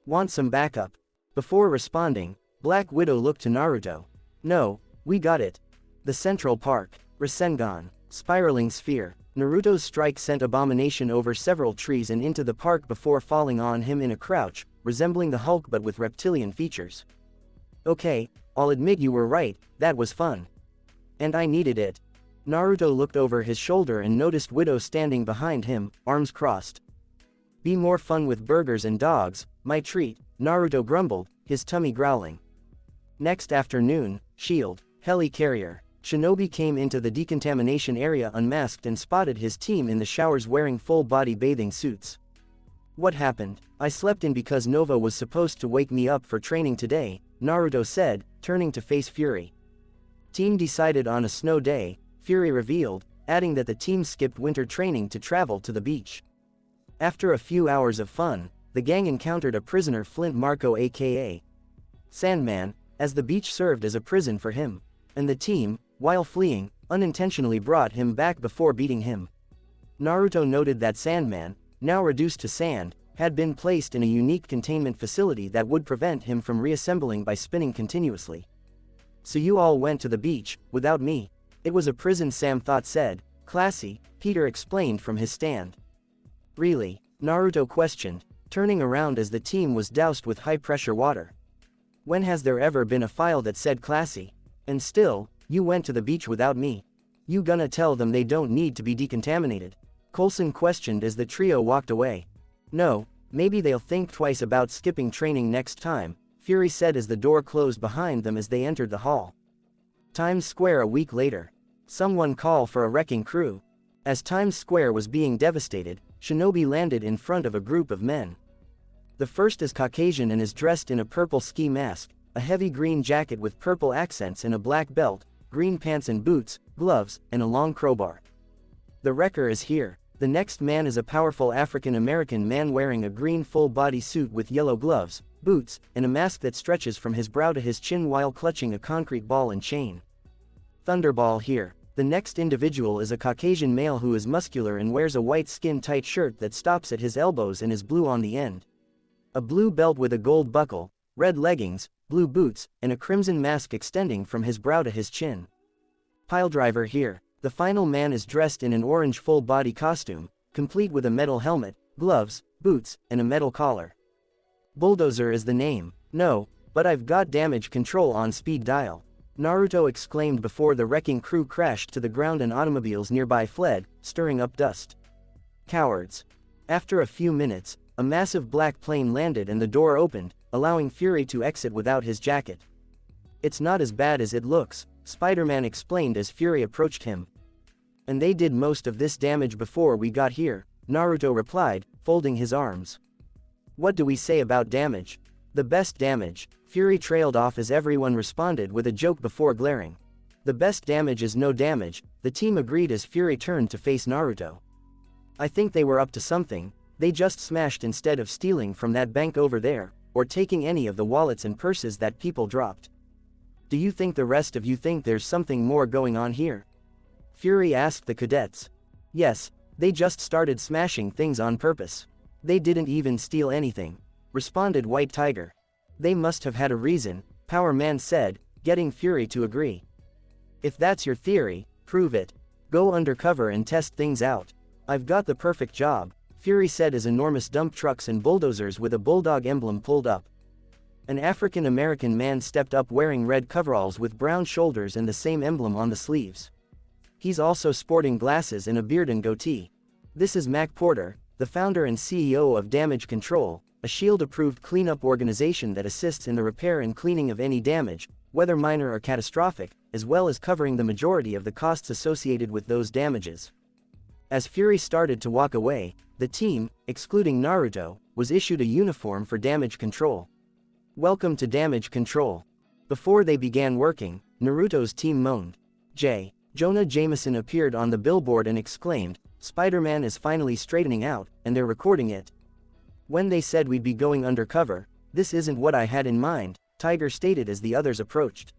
Want some backup? Before responding, Black Widow looked to Naruto. No, we got it. The Central Park, Rasengan, spiraling sphere. Naruto's strike sent Abomination over several trees and into the park before falling on him in a crouch, resembling the Hulk but with reptilian features. Okay, I'll admit you were right, that was fun. And I needed it. Naruto looked over his shoulder and noticed Widow standing behind him, arms crossed. Be more fun with burgers and dogs, my treat, Naruto grumbled, his tummy growling. Next afternoon, Shield, heli-carrier, Shinobi came into the decontamination area unmasked and spotted his team in the showers wearing full-body bathing suits. What happened? I slept in because Nova was supposed to wake me up for training today, Naruto said, turning to face Fury. Team decided on a snow day, Fury revealed, adding that the team skipped winter training to travel to the beach. After a few hours of fun, the gang encountered a prisoner Flint Marco aka Sandman, as the beach served as a prison for him, and the team, while fleeing, unintentionally brought him back before beating him. Naruto noted that Sandman, now reduced to sand, had been placed in a unique containment facility that would prevent him from reassembling by spinning continuously. So you all went to the beach, without me. It was a prison, Sam thought said. Classy, Peter explained from his stand. Really? Naruto questioned, turning around as the team was doused with high-pressure water. When has there ever been a file that said classy? And still, you went to the beach without me. You gonna tell them they don't need to be decontaminated? Coulson questioned as the trio walked away. No, maybe they'll think twice about skipping training next time, Fury said as the door closed behind them as they entered the hall. Times Square a week later. Someone call for a wrecking crew. As Times Square was being devastated, Shinobi landed in front of a group of men. The first is Caucasian and is dressed in a purple ski mask, a heavy green jacket with purple accents and a black belt, green pants and boots, gloves, and a long crowbar. The wrecker is here. The next man is a powerful African-American man wearing a green full-body suit with yellow gloves, boots, and a mask that stretches from his brow to his chin while clutching a concrete ball and chain. Thunderball here. The next individual is a Caucasian male who is muscular and wears a white skin-tight shirt that stops at his elbows and is blue on the end. A blue belt with a gold buckle, red leggings, blue boots, and a crimson mask extending from his brow to his chin. Piledriver here. The final man is dressed in an orange full-body costume, complete with a metal helmet, gloves, boots, and a metal collar. Bulldozer is the name. No, but I've got damage control on speed dial. Naruto exclaimed before the wrecking crew crashed to the ground and automobiles nearby fled, stirring up dust. Cowards. After a few minutes, a massive black plane landed and the door opened, allowing Fury to exit without his jacket. It's not as bad as it looks, Spider-Man explained as Fury approached him. And they did most of this damage before we got here, Naruto replied, folding his arms. What do we say about damage? The best damage, Fury trailed off as everyone responded with a joke before glaring. The best damage is no damage, the team agreed as Fury turned to face Naruto. I think they were up to something, they just smashed instead of stealing from that bank over there, or taking any of the wallets and purses that people dropped. Do you think the rest of you think there's something more going on here? Fury asked the cadets. Yes, they just started smashing things on purpose. They didn't even steal anything, responded White Tiger. They must have had a reason, Power Man said, getting Fury to agree. If that's your theory, prove it. Go undercover and test things out. I've got the perfect job, Fury said as enormous dump trucks and bulldozers with a bulldog emblem pulled up. An African-American man stepped up wearing red coveralls with brown shoulders and the same emblem on the sleeves. He's also sporting glasses and a beard and goatee. This is Mac Porter, the founder and CEO of Damage Control, a SHIELD-approved cleanup organization that assists in the repair and cleaning of any damage, whether minor or catastrophic, as well as covering the majority of the costs associated with those damages. As Fury started to walk away, the team, excluding Naruto, was issued a uniform for Damage Control. Welcome to Damage Control. Before they began working, Naruto's team moaned. Jonah Jameson appeared on the billboard and exclaimed, "Spider-Man is finally straightening out, and they're recording it." When they said we'd be going undercover, this isn't what I had in mind, Tiger stated as the others approached.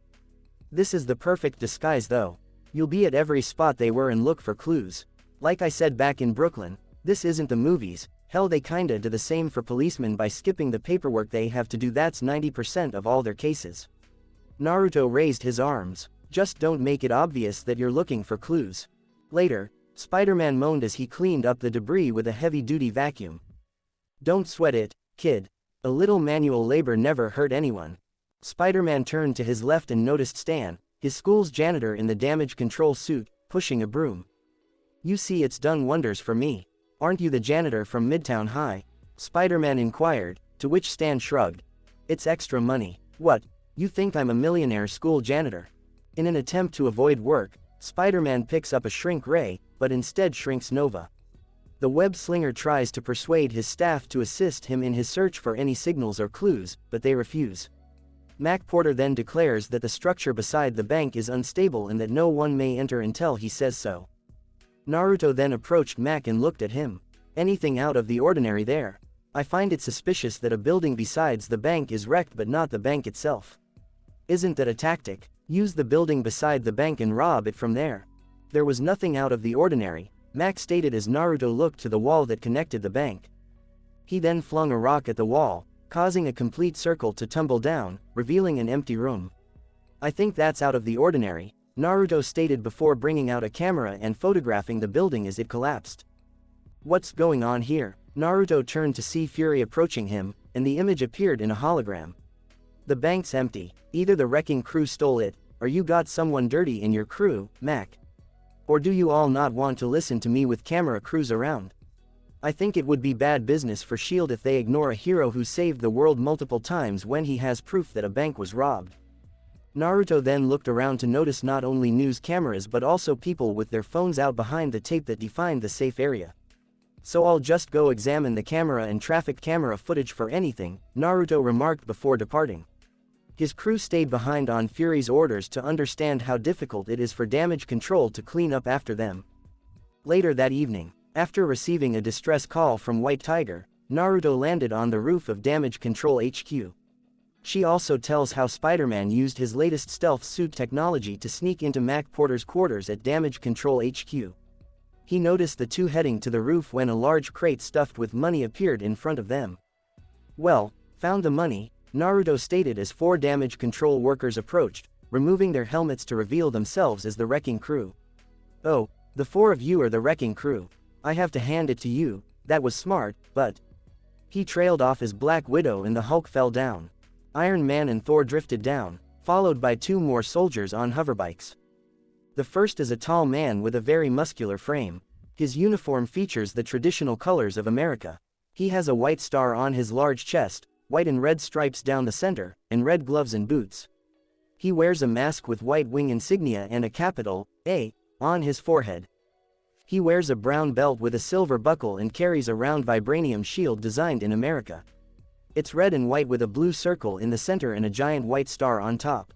This is the perfect disguise though. You'll be at every spot they were and look for clues. Like I said back in Brooklyn, this isn't the movies, hell they kinda do the same for policemen by skipping the paperwork they have to do. That's 90% of all their cases. Naruto raised his arms. Just don't make it obvious that you're looking for clues. Later, Spider-Man moaned as he cleaned up the debris with a heavy-duty vacuum. Don't sweat it, kid. A little manual labor never hurt anyone. Spider-Man turned to his left and noticed Stan, his school's janitor in the Damage Control suit, pushing a broom. You see, it's done wonders for me. Aren't you the janitor from Midtown High? Spider-Man inquired, to which Stan shrugged. It's extra money. What, you think I'm a millionaire school janitor? In an attempt to avoid work, Spider-Man picks up a shrink ray, but instead shrinks Nova. The web slinger tries to persuade his staff to assist him in his search for any signals or clues, but they refuse. Mac Porter then declares that the structure beside the bank is unstable and that no one may enter until he says so. Naruto then approached Mac and looked at him. Anything out of the ordinary there? I find it suspicious that a building besides the bank is wrecked but not the bank itself. Isn't that a tactic? Use the building beside the bank and rob it from there. There was nothing out of the ordinary, Mac stated as Naruto looked to the wall that connected the bank. He then flung a rock at the wall, causing a complete circle to tumble down, revealing an empty room. I think that's out of the ordinary, Naruto stated before bringing out a camera and photographing the building as it collapsed. What's going on here? Naruto turned to see Fury approaching him, and the image appeared in a hologram. The bank's empty. Either the wrecking crew stole it, or you got someone dirty in your crew, Mac. Or do you all not want to listen to me with camera crews around? I think it would be bad business for SHIELD if they ignore a hero who saved the world multiple times when he has proof that a bank was robbed. Naruto then looked around to notice not only news cameras but also people with their phones out behind the tape that defined the safe area. So I'll just go examine the camera and traffic camera footage for anything, Naruto remarked before departing. His crew stayed behind on Fury's orders to understand how difficult it is for Damage Control to clean up after them. Later that evening, after receiving a distress call from White Tiger, Naruto landed on the roof of Damage Control HQ. She also tells how Spider-Man used his latest stealth suit technology to sneak into Mac Porter's quarters at Damage Control HQ. He noticed the two heading to the roof when a large crate stuffed with money appeared in front of them. Well, found the money, Naruto stated as 4 Damage Control workers approached, removing their helmets to reveal themselves as the wrecking crew. Oh, the 4 of you are the wrecking crew. I have to hand it to you, that was smart, but... He trailed off as Black Widow and the Hulk fell down. Iron Man and Thor drifted down, followed by 2 more soldiers on hoverbikes. The first is a tall man with a very muscular frame. His uniform features the traditional colors of America. He has a white star on his large chest, white and red stripes down the center, and red gloves and boots. He wears a mask with white wing insignia and a capital A on his forehead. He wears a brown belt with a silver buckle and carries a round vibranium shield designed in America. It's red and white with a blue circle in the center and a giant white star on top.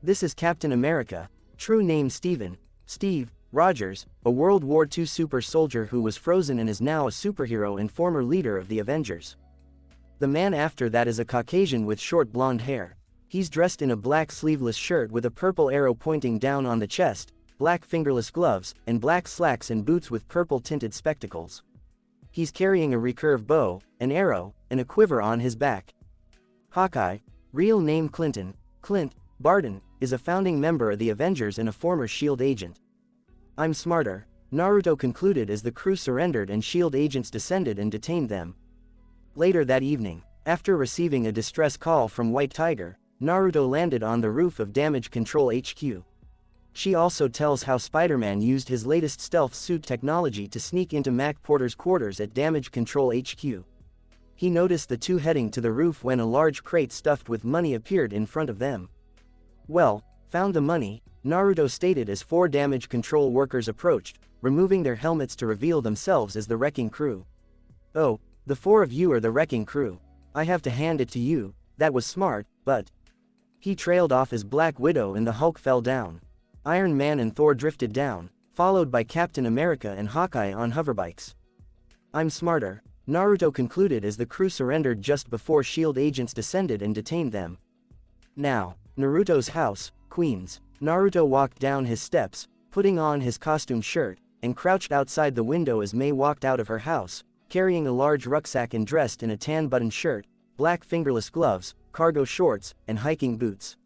This is Captain America, true name Steve Rogers, a World War II super soldier who was frozen and is now a superhero and former leader of the Avengers. The man after that is a Caucasian with short blonde hair. He's dressed in a black sleeveless shirt with a purple arrow pointing down on the chest, black fingerless gloves, and black slacks and boots with purple tinted spectacles. He's carrying a recurve bow, an arrow, and a quiver on his back. Hawkeye, real name Clint Barton, is a founding member of the Avengers and a former SHIELD agent. I'm smarter, Naruto concluded as the crew surrendered and SHIELD agents descended and detained them. Later that evening, after receiving a distress call from White Tiger, Naruto landed on the roof of Damage Control HQ. She also tells how Spider-Man used his latest stealth suit technology to sneak into Mac Porter's quarters at Damage Control HQ. He noticed the two heading to the roof when a large crate stuffed with money appeared in front of them. Well, found the money, Naruto stated as 4 Damage Control workers approached, removing their helmets to reveal themselves as the Wrecking Crew. Oh, the 4 of you are the Wrecking Crew. I have to hand it to you, that was smart, but... He trailed off as Black Widow and the Hulk fell down. Iron Man and Thor drifted down, followed by Captain America and Hawkeye on hoverbikes. I'm smarter, Naruto concluded as the crew surrendered just before SHIELD agents descended and detained them. Now, Naruto's house, Queens. Naruto walked down his steps, putting on his costume shirt, and crouched outside the window as Mei walked out of her house, carrying a large rucksack and dressed in a tan button shirt, black fingerless gloves, cargo shorts, and hiking boots.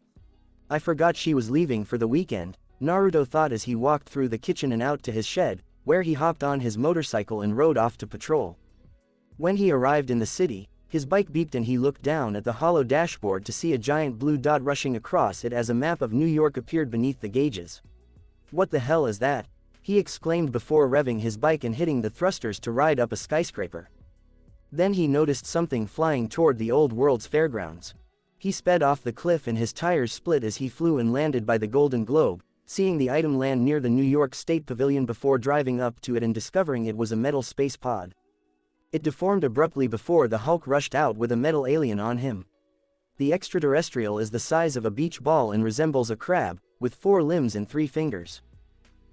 I forgot she was leaving for the weekend, Naruto thought as he walked through the kitchen and out to his shed, where he hopped on his motorcycle and rode off to patrol. When he arrived in the city, his bike beeped and he looked down at the hollow dashboard to see a giant blue dot rushing across it as a map of New York appeared beneath the gauges. What the hell is that? He exclaimed before revving his bike and hitting the thrusters to ride up a skyscraper. Then he noticed something flying toward the old world's fairgrounds. He sped off the cliff and his tires split as he flew and landed by the Golden Globe, seeing the item land near the New York State Pavilion before driving up to it and discovering it was a metal space pod. It deformed abruptly before the Hulk rushed out with a metal alien on him. The extraterrestrial is the size of a beach ball and resembles a crab, with 4 limbs and 3 fingers.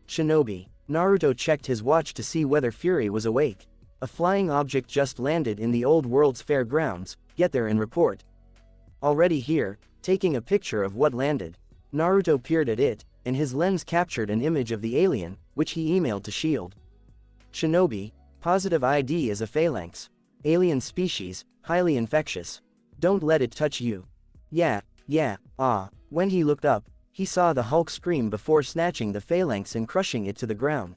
Shinobi. Naruto checked his watch to see whether Fury was awake. A flying object just landed in the old world's fairgrounds, get there and report. Already here, taking a picture of what landed. Naruto peered at it, and his lens captured an image of the alien, which he emailed to SHIELD. Shinobi. Positive ID is a phalanx. Alien species, highly infectious. Don't let it touch you. Yeah. When he looked up, he saw the Hulk scream before snatching the phalanx and crushing it to the ground.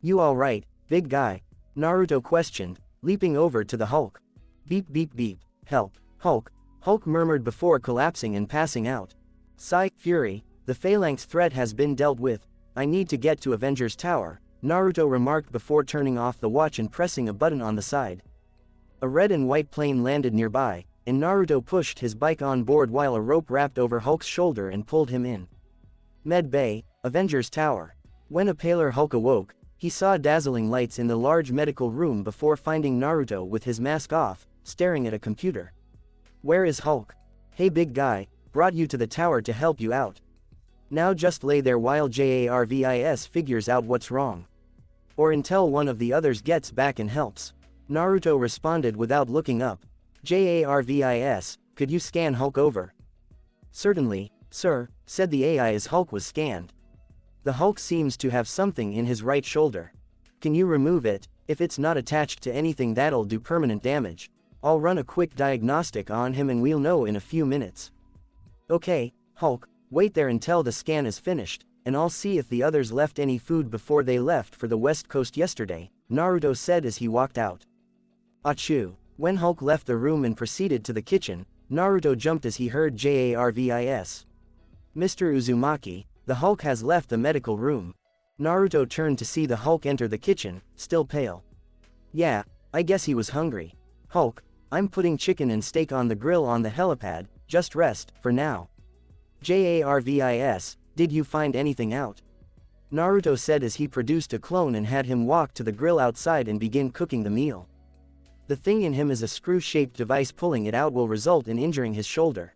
You alright, big guy? Naruto questioned, leaping over to the Hulk. Beep beep beep, help, Hulk. Hulk murmured before collapsing and passing out. Sigh, Fury, the phalanx threat has been dealt with. I need to get to Avengers Tower, Naruto remarked before turning off the watch and pressing a button on the side. A red and white plane landed nearby, and Naruto pushed his bike on board while a rope wrapped over Hulk's shoulder and pulled him in. Med Bay, Avengers Tower. When a paler Hulk awoke, he saw dazzling lights in the large medical room before finding Naruto with his mask off, staring at a computer. Where is Hulk? Hey big guy, brought you to the tower to help you out. Now just lay there while Jarvis figures out what's wrong. Or until one of the others gets back and helps. Naruto responded without looking up. Jarvis, could you scan Hulk over? Certainly, sir, said the AI as Hulk was scanned. The Hulk seems to have something in his right shoulder. Can you remove it? If it's not attached to anything that'll do permanent damage. I'll run a quick diagnostic on him and we'll know in a few minutes. Okay, Hulk, wait there until the scan is finished, and I'll see if the others left any food before they left for the West Coast yesterday, Naruto said as he walked out. Achoo. When Hulk left the room and proceeded to the kitchen, Naruto jumped as he heard Jarvis. Mr. Uzumaki, the Hulk has left the medical room. Naruto turned to see the Hulk enter the kitchen, still pale. Yeah, I guess he was hungry. Hulk, I'm putting chicken and steak on the grill on the helipad, just rest, for now. Jarvis, did you find anything out? Naruto said as he produced a clone and had him walk to the grill outside and begin cooking the meal. The thing in him is a screw-shaped device, pulling it out will result in injuring his shoulder.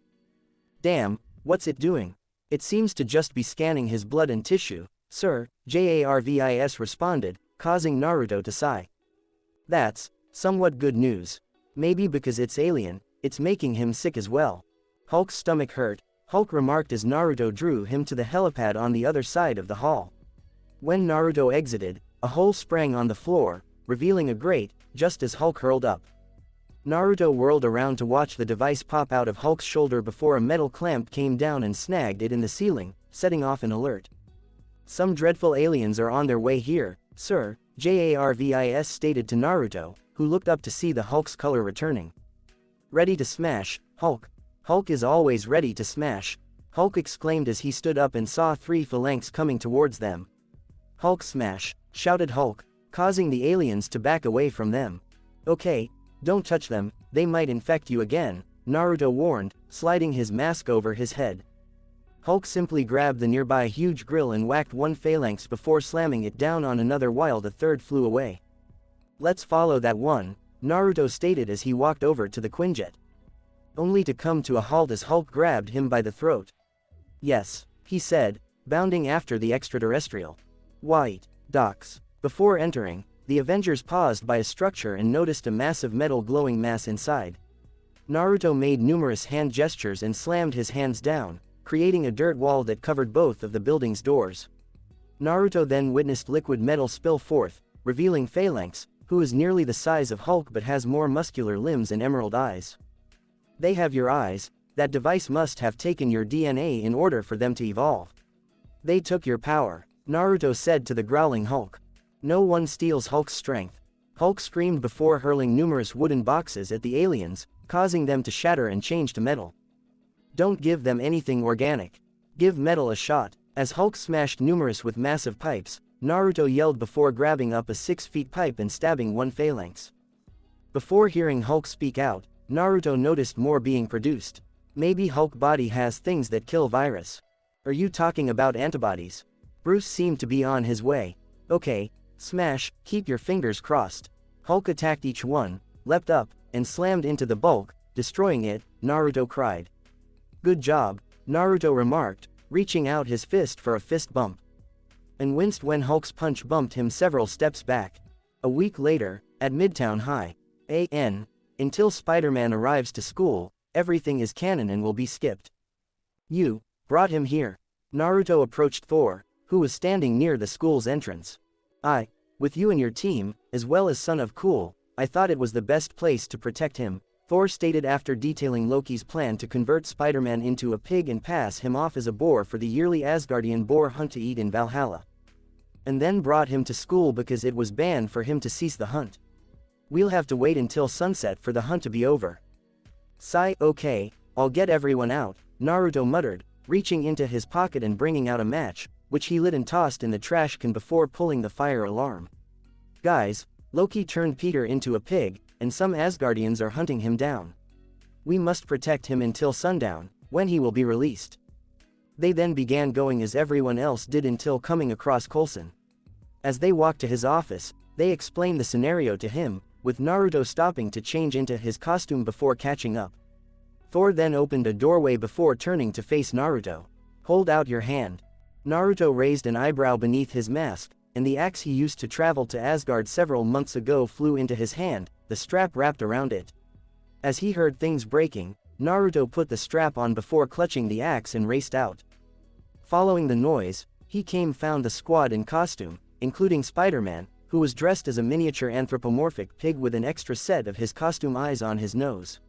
Damn, what's it doing? It seems to just be scanning his blood and tissue, sir, Jarvis responded, causing Naruto to sigh. That's somewhat good news. Maybe because it's alien, it's making him sick as well. Hulk's stomach hurt, Hulk remarked as Naruto drew him to the helipad on the other side of the hall. When Naruto exited, a hole sprang on the floor, revealing a grate, just as Hulk hurled up. Naruto whirled around to watch the device pop out of Hulk's shoulder before a metal clamp came down and snagged it in the ceiling, setting off an alert. Some dreadful aliens are on their way here, sir, Jarvis stated to Naruto, who looked up to see the Hulk's color returning. Ready to smash, Hulk. Hulk is always ready to smash, Hulk exclaimed as he stood up and saw 3 phalanx coming towards them. Hulk smash, shouted Hulk, causing the aliens to back away from them. Okay, don't touch them, they might infect you again, Naruto warned, sliding his mask over his head. Hulk simply grabbed the nearby huge grill and whacked 1 phalanx before slamming it down on another while the third flew away. Let's follow that one, Naruto stated as he walked over to the Quinjet. Only to come to a halt as Hulk grabbed him by the throat. Yes, he said, bounding after the extraterrestrial. White docks. Before entering, the Avengers paused by a structure and noticed a massive metal glowing mass inside. Naruto made numerous hand gestures and slammed his hands down, creating a dirt wall that covered both of the building's doors. Naruto then witnessed liquid metal spill forth, revealing Phalanx, who is nearly the size of Hulk but has more muscular limbs and emerald eyes. They have your eyes, that device must have taken your DNA in order for them to evolve. They took your power, Naruto said to the growling Hulk. No one steals Hulk's strength. Hulk screamed before hurling numerous wooden boxes at the aliens, causing them to shatter and change to metal. Don't give them anything organic. Give metal a shot. As Hulk smashed numerous with massive pipes, Naruto yelled before grabbing up a 6-foot pipe and stabbing 1 phalanx. Before hearing Hulk speak out, Naruto noticed more being produced. Maybe Hulk body has things that kill virus. Are you talking about antibodies? Bruce seemed to be on his way. Okay, smash, keep your fingers crossed. Hulk attacked each one, leapt up, and slammed into the bulk, destroying it, Naruto cried. Good job, Naruto remarked, reaching out his fist for a fist bump. And winced when Hulk's punch bumped him several steps back. A week later, at Midtown High. Until Spider-Man arrives to school, everything is canon and will be skipped. You brought him here. Naruto approached Thor, who was standing near the school's entrance. With you and your team, as well as Son of Cool, I thought it was the best place to protect him, Thor stated after detailing Loki's plan to convert Spider-Man into a pig and pass him off as a boar for the yearly Asgardian boar hunt to eat in Valhalla. And then brought him to school because it was banned for him to cease the hunt. We'll have to wait until sunset for the hunt to be over. Sigh, okay, I'll get everyone out, Naruto muttered, reaching into his pocket and bringing out a match, which he lit and tossed in the trash can before pulling the fire alarm. Guys, Loki turned Peter into a pig, and some Asgardians are hunting him down. We must protect him until sundown, when he will be released. They then began going as everyone else did until coming across Coulson. As they walked to his office, they explained the scenario to him, with Naruto stopping to change into his costume before catching up. Thor then opened a doorway before turning to face Naruto. Hold out your hand. Naruto raised an eyebrow beneath his mask, and the axe he used to travel to Asgard several months ago flew into his hand, the strap wrapped around it. As he heard things breaking, Naruto put the strap on before clutching the axe and raced out. Following the noise, he found the squad in costume, including Spider-Man, who was dressed as a miniature anthropomorphic pig with an extra set of his costume eyes on his nose.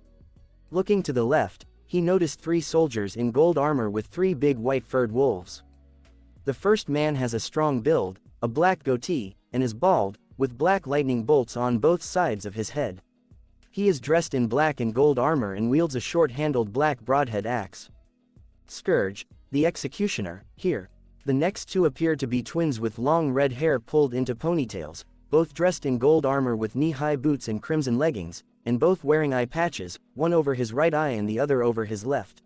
Looking to the left, he noticed 3 soldiers in gold armor with 3 big white-furred wolves. The first man has a strong build, a black goatee, and is bald, with black lightning bolts on both sides of his head. He is dressed in black and gold armor and wields a short-handled black broadhead axe. Scourge, the executioner, here. The next 2 appear to be twins with long red hair pulled into ponytails, both dressed in gold armor with knee-high boots and crimson leggings, and both wearing eye patches, one over his right eye and the other over his left.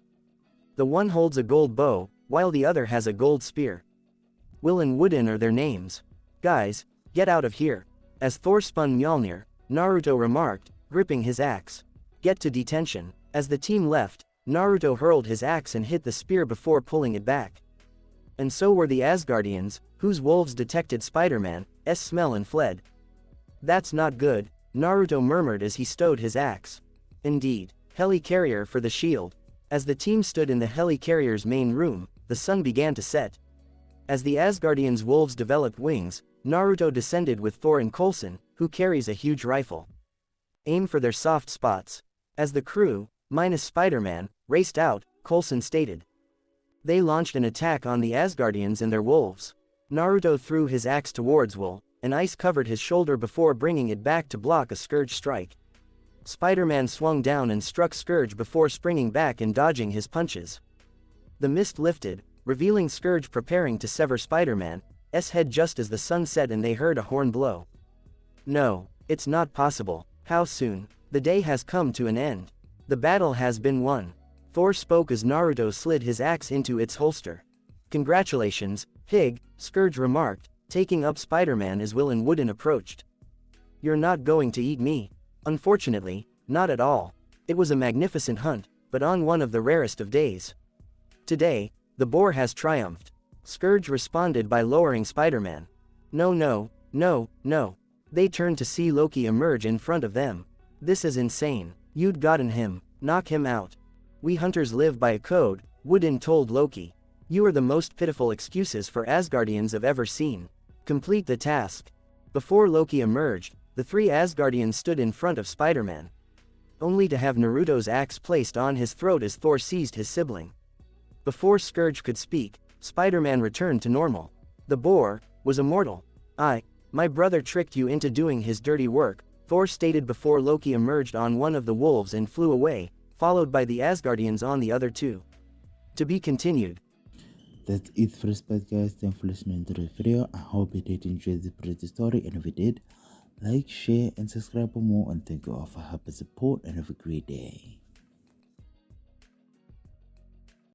The one holds a gold bow, while the other has a gold spear. Will and Wooden are their names. Guys, get out of here. As Thor spun Mjolnir, Naruto remarked, gripping his axe. Get to detention. As the team left, Naruto hurled his axe and hit the spear before pulling it back. And so were the Asgardians, whose wolves detected Spider-Man's smell and fled. That's not good, Naruto murmured as he stowed his axe. Indeed, helicarrier for the shield. As the team stood in the helicarrier's main room, the sun began to set. As the Asgardians' wolves developed wings, Naruto descended with Thor and Coulson, who carries a huge rifle. Aim for their soft spots. As the crew, minus Spider-Man, raced out, Coulson stated. They launched an attack on the Asgardians and their wolves. Naruto threw his axe towards Will, and ice covered his shoulder before bringing it back to block a Scourge strike. Spider-Man swung down and struck Scourge before springing back and dodging his punches. The mist lifted, revealing Scourge preparing to sever Spider-Man's head just as the sun set and they heard a horn blow. No, it's not possible. How soon? The day has come to an end. The battle has been won. Thor spoke as Naruto slid his axe into its holster. Congratulations, Pig, Scourge remarked, taking up Spider-Man as Will and Wooden approached. You're not going to eat me. Unfortunately, not at all. It was a magnificent hunt, but on one of the rarest of days. Today, the boar has triumphed. Scourge responded by lowering Spider-Man. No, no, no, no. They turned to see Loki emerge in front of them. This is insane. You'd gotten him. Knock him out. We hunters live by a code, Wooden told Loki. You are the most pitiful excuses for Asgardians I've ever seen. Complete the task. Before Loki emerged, the three Asgardians stood in front of Spider-Man. Only to have Naruto's axe placed on his throat as Thor seized his sibling. Before Scourge could speak, Spider-Man returned to normal. The boar was immortal. My brother tricked you into doing his dirty work, Thor stated before Loki emerged on one of the wolves and flew away, followed by the Asgardians on the other two. To be continued. That's it for this part, guys. Thanks for listening to the video. I hope you did enjoy the pretty story, and if you did, like, share, and subscribe for more. And thank you all for help and support, and have a great day.